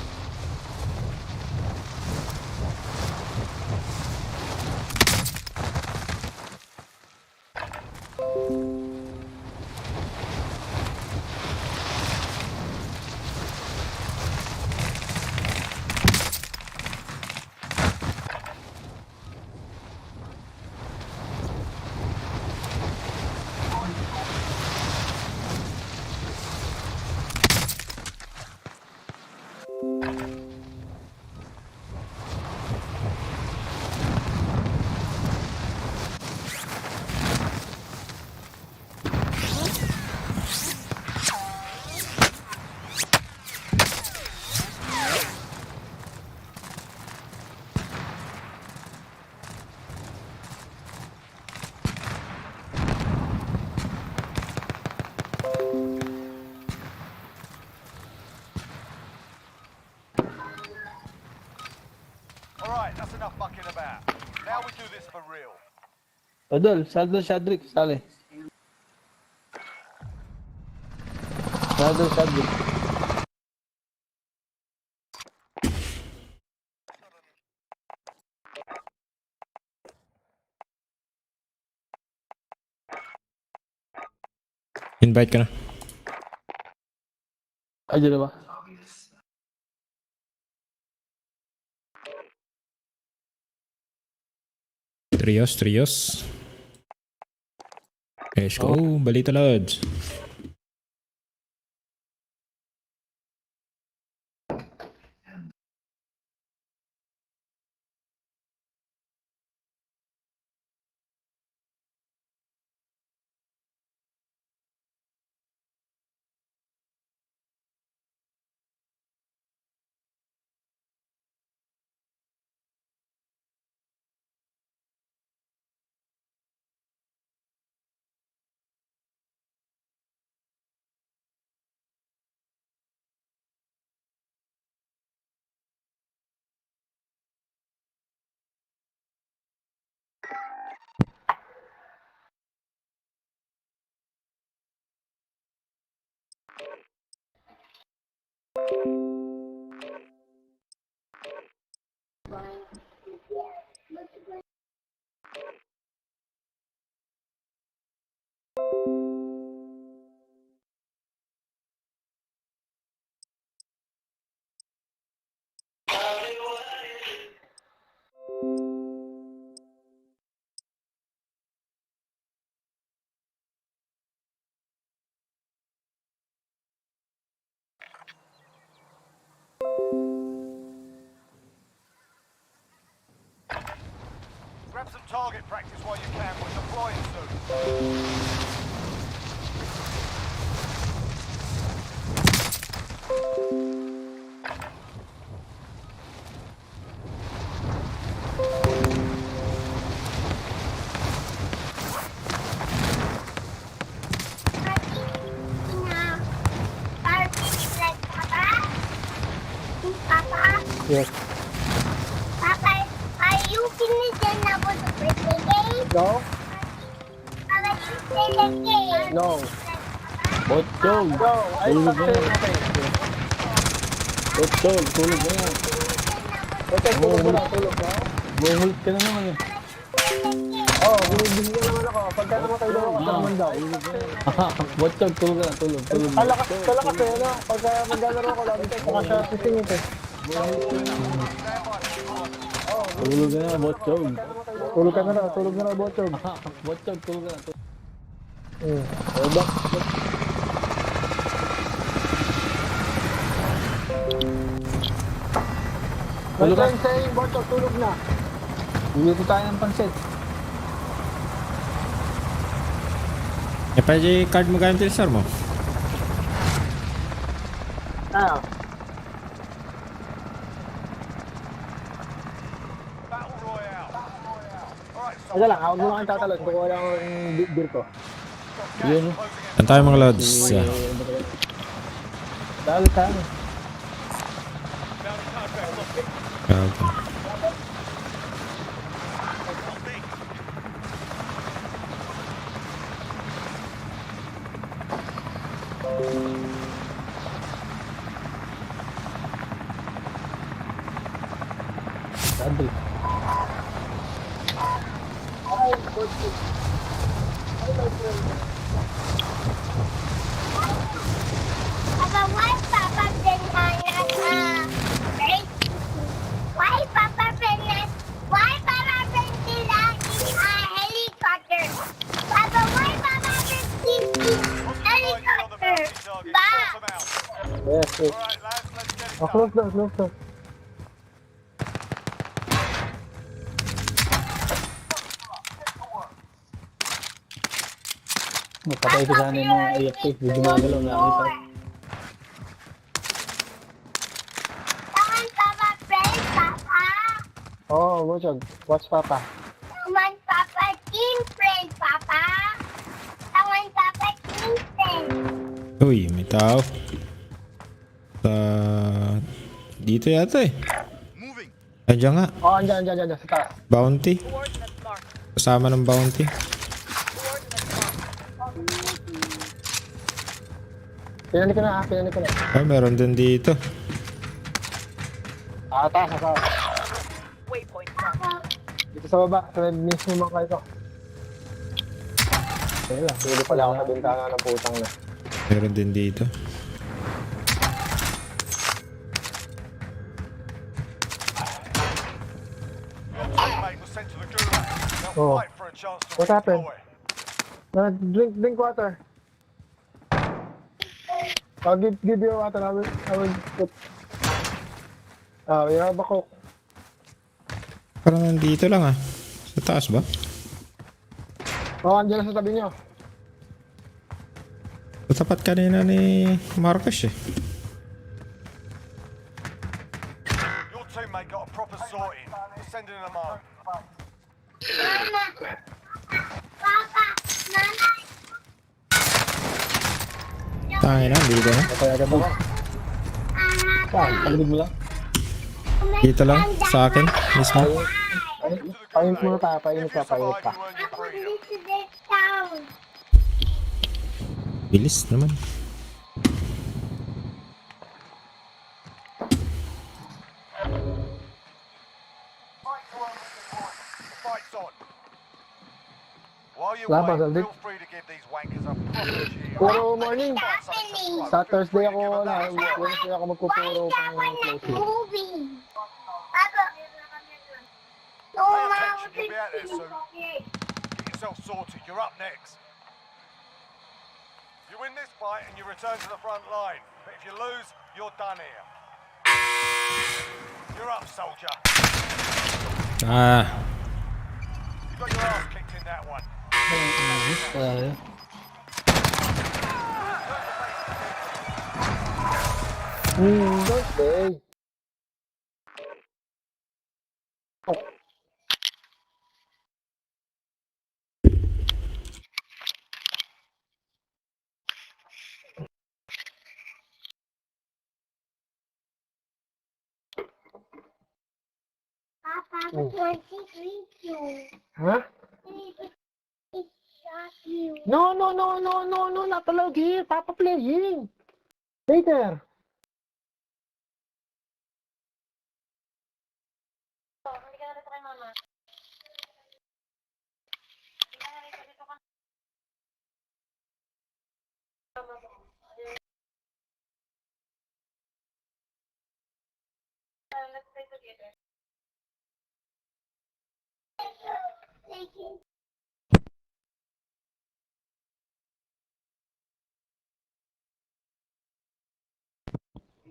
Alright, that's enough mucking about. Now we do this for real. Adol, Shadrick, sali. Shadrick. Invite ka na. Ayan na ba? Trios. Let's go. Balita Lods. Grab some target practice while you can. We're deploying soon. Yes. Papa, are you finished now with the birthday game? No? Papa, you play the game. No. Botchog. No. Ay, tulog na yan. Botchog, tulog na yan. Botchog, tulog na. Tulog na. Buhult ka na naman eh. Oo, binibigyan na naman ako. Pagka namatay daw ako, naman daw. Botchog, tulog na. Tulog. Kalakas eh, ano? Pagka maglalaro ako, lagi tayo saka siya sisingit eh. Tulog na na, Botchog. Tulog ka na na, Botchog. Botchog, tulog na. Back. Tulog ka. Botchog, tulog na. Bumili tayo ng pansit. Eh, pwede card mo gamit yung sir mo. Ah, Battle Royale. Alright, so Aga lang, ako mo lang tatalon. Kukuha lang ako ng beer ko. Yun. Saan tayo mga lods? Dahil tayo. Okay. Sabi. Papa, why Papa Fernandez, right? Why Papa Fernandez? Why Papa Fernandez in a helicopter? Papa, why Papa Fernandez helicopter? Ba? Yes, yes. Alright, lads, let's get it Oh, done. close down. Magpatay ko sana yung mga AFK. Hindi gumagalaw na kita. Someone Papa friend, Papa. Oh, Botchog. Watch Papa. Someone Papa team friend, Papa. Someone Papa team friend. Uy, may tao. Dito yata eh. Moving. Andiyan nga. Oh, andyan, sa taas. Bounty. Kasama ng bounty. Pinani ko na. Oh, meron din dito. Taas. Dito sa baba, sa mismo mga kayo ko. Ayun lang, hindi pala ako sa bintana ng putang na. Meron din dito. Your teammate was sent to the gulag. Now Oh. fight for a chance to What happened? redeploy. Drink water. I'll give you water. I will put... you have a coke. Parang nandito lang ah. Sa taas ba? Oh, andyan na sa tabi niyo. Sa tapat kanina ni Marcos eh. Your teammate got a proper sorting. We're sending them home. Mama. Papa. Mama. Tangin na, dito na. Kaya agad ako. Saan? Pagdig mo lang. Dito lang, sa akin. Mismo. Painit muna tayo. Painit ka. You earn your freedom. To this town. Bilis naman. Fight's on. While you Laban, wait, Aldi. feel free to give these wankers a proper cheer. Puro morning. Happening. Sa Thursday ako na. Wednesday ako Why magpupuro that pang one not closing. moving? Papa. No, Pay Mama. attention, you'll be out there soon. Get yourself sorted. You're up next. You win this fight and you return to the front line. But if you lose, you're done here. You're up, soldier. Ah, You got your ass kicked in that one. Thursday. Tapos mag-greet you. Ha? It shot you. No, not allowed here. Papa playing. Later. Thank you.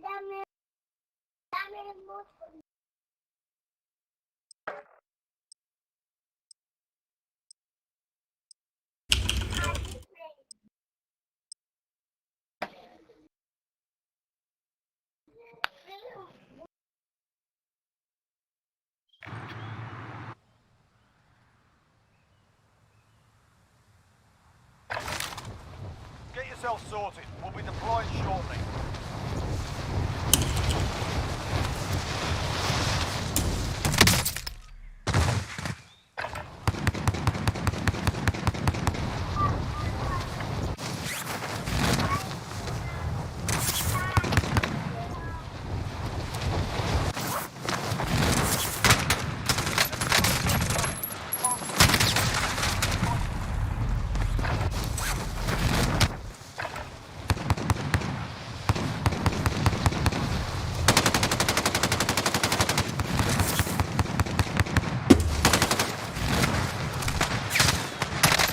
Dami. Dami ng motor. Get yourself sorted. We'll be deploying shortly.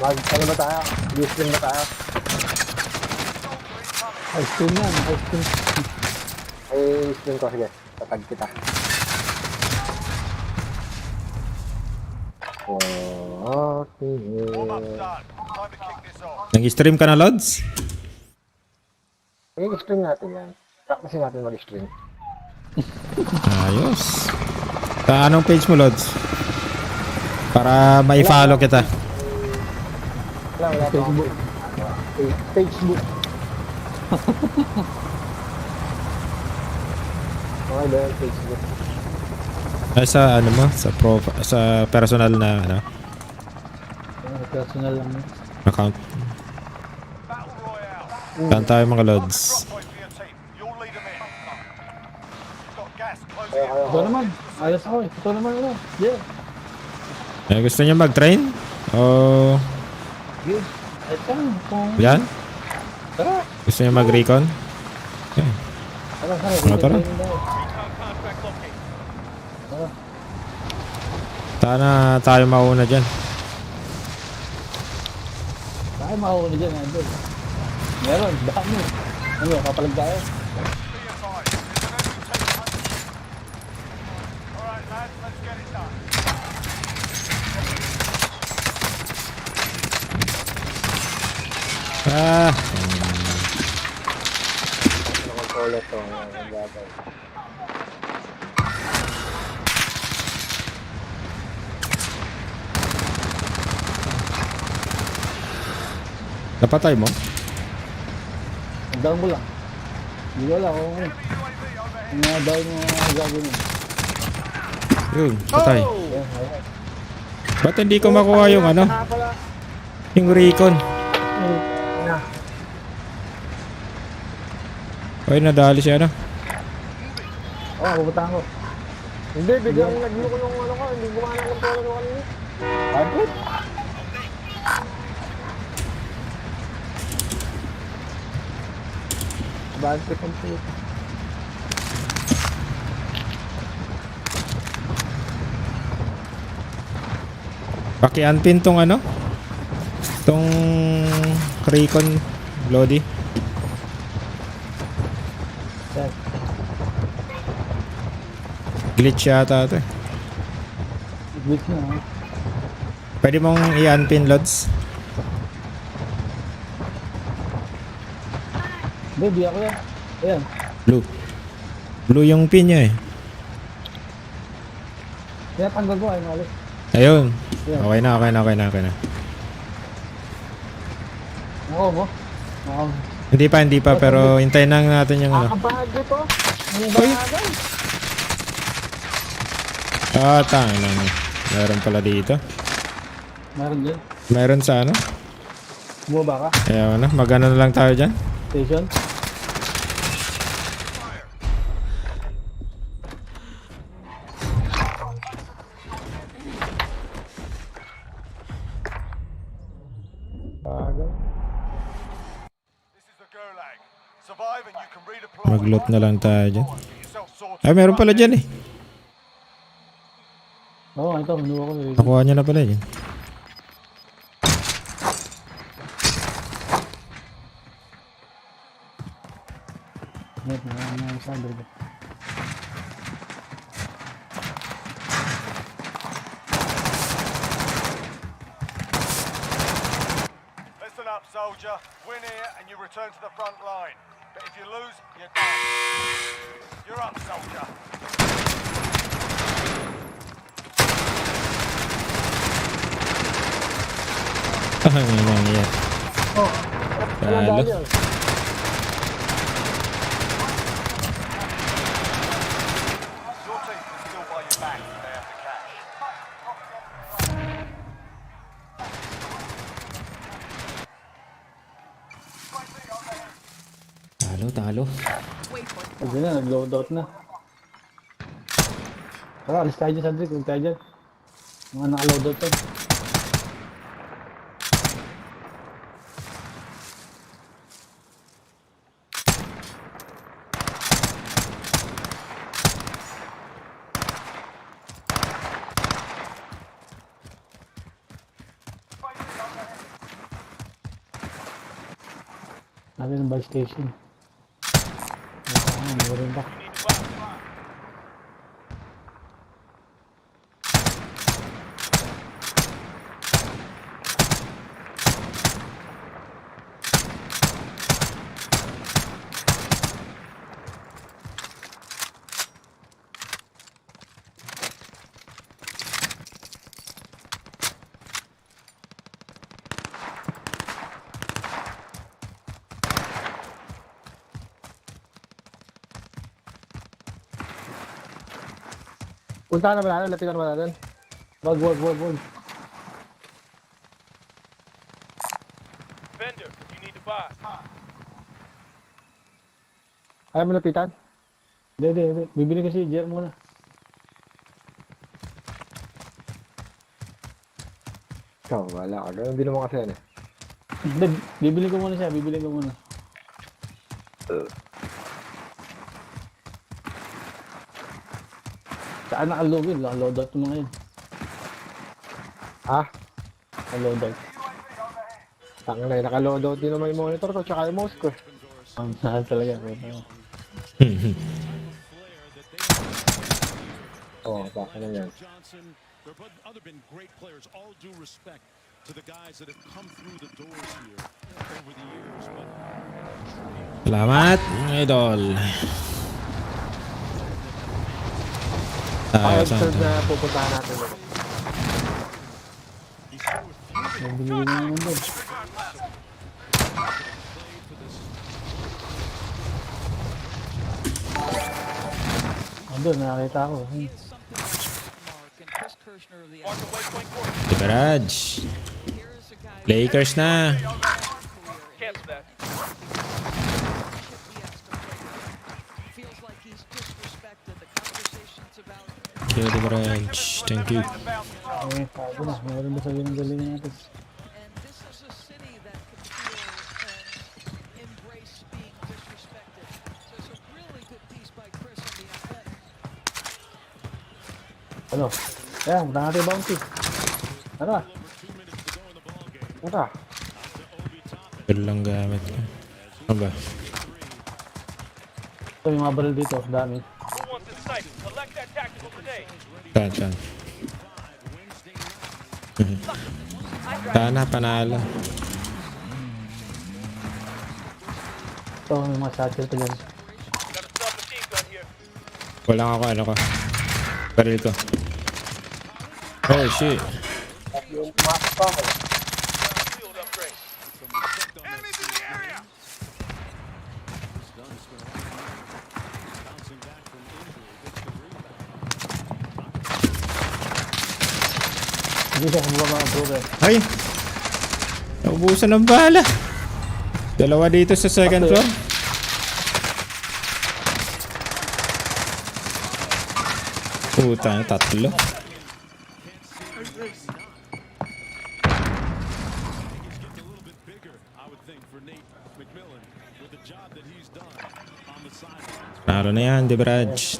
Ano ba tayo? Use ba tayo? Ice cream yan, ice cream. Ay, ice cream ko. Sige, tatag kita. Okay. Warm up's done. Time to kick this off. Nag-stream ka na, Lods? I-stream natin yan. Practice natin mag-stream. Ayos. Sa anong page mo, Lods? Para mai-follow kita. Wala Facebook. Facebook. Okay ba yung Facebook? Ay, sa ano mo? Sa personal na ano, Personal lang. account. Battle Royale. Saan tayo mga Lods? Drop point for your team. You'll lead them in. You've got gas closing in. Ito naman. Ayos ako. Ito naman ano. Yeah. Gusto niyo mag-train? O Good. Ito. yan? Tara. Gusto niyo mag-recon? Tara. Tara. Sana tayo mauna dyan. Tayo makakuna dyan. Andun. Meron. Dami. Ano, kapalag tayo. Be advised. There's an enemy team hunting you. All right, lads, let's get it done. Ah, Control ito. napatay mo? Down mo lang. Hindi ko alam kung ano. Yung mga down mo gagawin mo. Yun, patay. Yan, ayan. Ba't hindi ko makuha yung ano? Yung recon. Ay, nadali siya ano? Oo, pupuntahan ko. Hindi, biglang nag-look yung ano ko. Hindi gumana ng controller ko kanina. Bakit? Bakit ko computer? Paki-unpin tong ano? Tong recon, Lodi. Yan. Glitch yata ito eh. Glitch na ha. Pwede mong i-unpin, Lods? Hindi, di ako yan. Ayan. Blue. Blue yung pin niya eh. Kaya tanggal ko ay malis. Ayun. Okay na. Oo mo? Oo. Hindi pa, pero hintayin lang natin yung ano. Nakakabahag dito. Ano ba Uy. agad? Ah, tangan. Meron pala dito. Meron dyan. Meron sa ano? Bumaba ka. Ayaw na. Magano na lang tayo dyan. Station. This is the Gulag. Survive and you can redeploy. Mag-loot na lang tayo dyan. Get yourself sorted. Ay, meron pala dyan eh. Oo, ito. Manuwa ko. Nakuha niya na pala yun. Listen up, soldier. Win here and you return to the front line. But if you lose, you're done. You're up, soldier. Ah, may nangyayari. Talo. Your team can still buy you back if they have the cash. Talo. Pwede na, nag-load out na. Tara, alis tayo dyan, Cedric. Huwag tayo dyan. Mga naka-load out tayo. Natin ang buy station. Meron ba? Punta na ba natin? Lapitan na ba natin? Wag. Vendor, you need to buy. Ayaw mo lapitan? Hindi. Bibili kasi Jer muna. Ikaw, wala ka. Ganun din naman kasi yan eh. Hindi, bibili ko muna siya. Saan naka-login? Naka-load out yung mga yun. Ha? Naka-load out. Tanga na, naka-loadout din naman yung monitor ko tsaka yung mouse ko. Ang saan talaga. Oo, baka na yan. There have other been great players. All due respect to the guys that have come through the doors here over the years. But Salamat, mga idol. Tayo sa Episode na pupuntahan natin. Bibili na naman doon. Andun, nakakita ko. The Garage. Lakers na. Okay, The Garage. Thank you. Ay, sabi na. Meron ba sabihin ng galing natin? Ano? Ayan, punta natin yung bounty. Ano ba? Tara. Pero lang gamit ko. Ano ba? Ito yung mga baril dito. Dami. Saan? Sana, panalo. Ito, may mga satchel pa dyan. Wala ako, ano ko. Baril ko. Oh, shit. Hindi siya bumaba ang broker. Ay! Naubusan ng bala. Dalawa dito sa second floor. Puta, tatlo. Talo na yan, De Braj.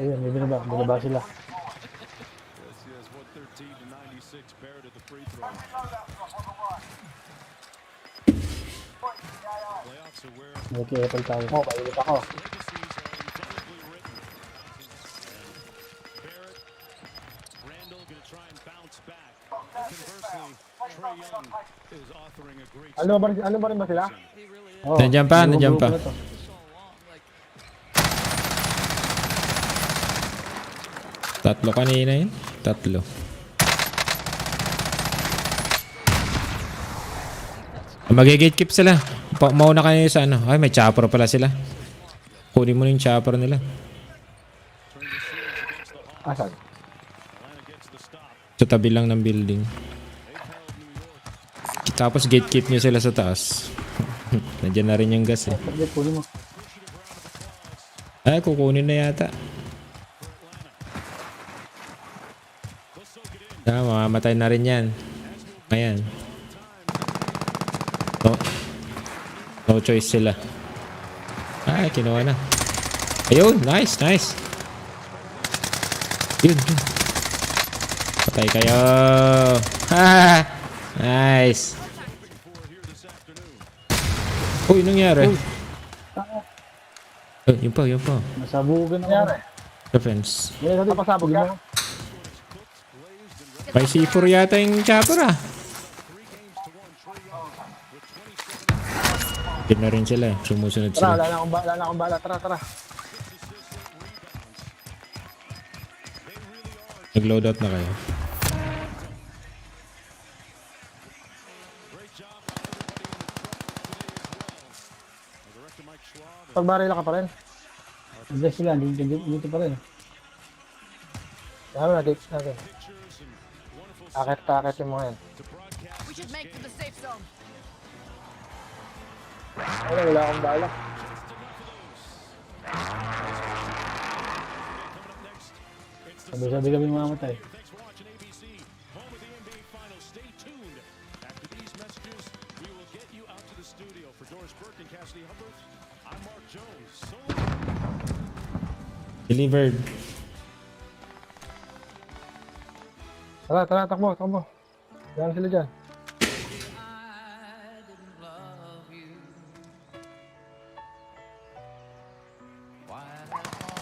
Ayun, may binaba sila. Nag-i-apple tayo. Oo, mainit ako. Ano ba rin ba sila? Oo, Nandiyan pa, nandiyan pa. grupo na to. Tatlo kanina yun. Tatlo. Mag-gatekeep sila. Mauna kayo sa ano. Ay, may chopper pala sila. Kunin mo na yung chopper nila. Asan? Sa tabi lang ng building. Tapos gatekeep nyo sila sa taas. Nandiyan na rin yung gas eh. Sige, kunin mo. Ay, kukunin na yata. Mamamatay na rin yan. Ayan. No choice sila. Ay, kinuha na. Ayun, nice, nice. Yun. Patay kayo. Ha! Nice. Uy, nangyari? Oh, yun pa, yun pa. Nasabugan ako. Defense. May natin pasabog mo. May C4 yata yung chopper ah. Yun na rin sila eh. Sumusunod Tara, sila. wala na akong bala. Tara. Nag-loadout na kayo. Pagbarila ka pa rin. Hindi sila, dito pa rin. Dami na, dates natin. Akit yung mga yan. Ay, wala akong bala. Sabi kami mamatay. Delivered. Tara, takbo. Yan sila dyan.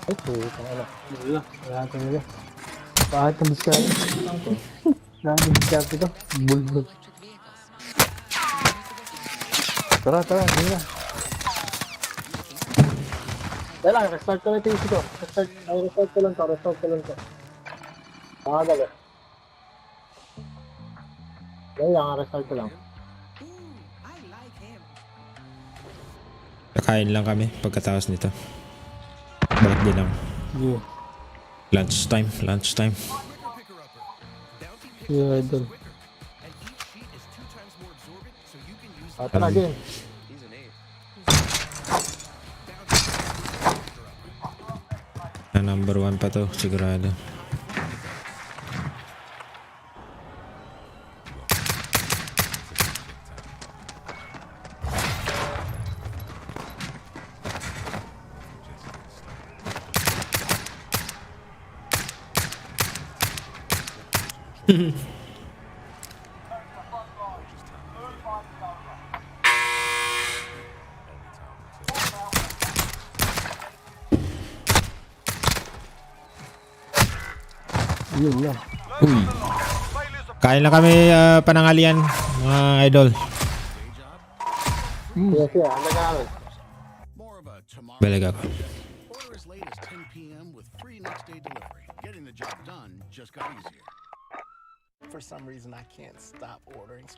Ay, putang ala. Wala talaga. Bakit ang diskarte? Bakit ang diskarte ko? Bulbul. Tara, hindi na. Dahil lang, restart ko lang ito ito. Restart ko lang to. Pangagal eh. Dahil lang, restart ko lang. Kakain lang kami pagkatapos nito. Balik din lang. Yeah. Lunchtime. Yeah, idol. Tara, game. Number 1 pa to, sigurado. Yun lang. Uy. Kain lang kami panangalian, mga idol. Yes, ano namin? Balag ako. Order as late as 10 p.m. with free next day delivery. Getting the job done just got easier. For some reason, I can't stop ordering.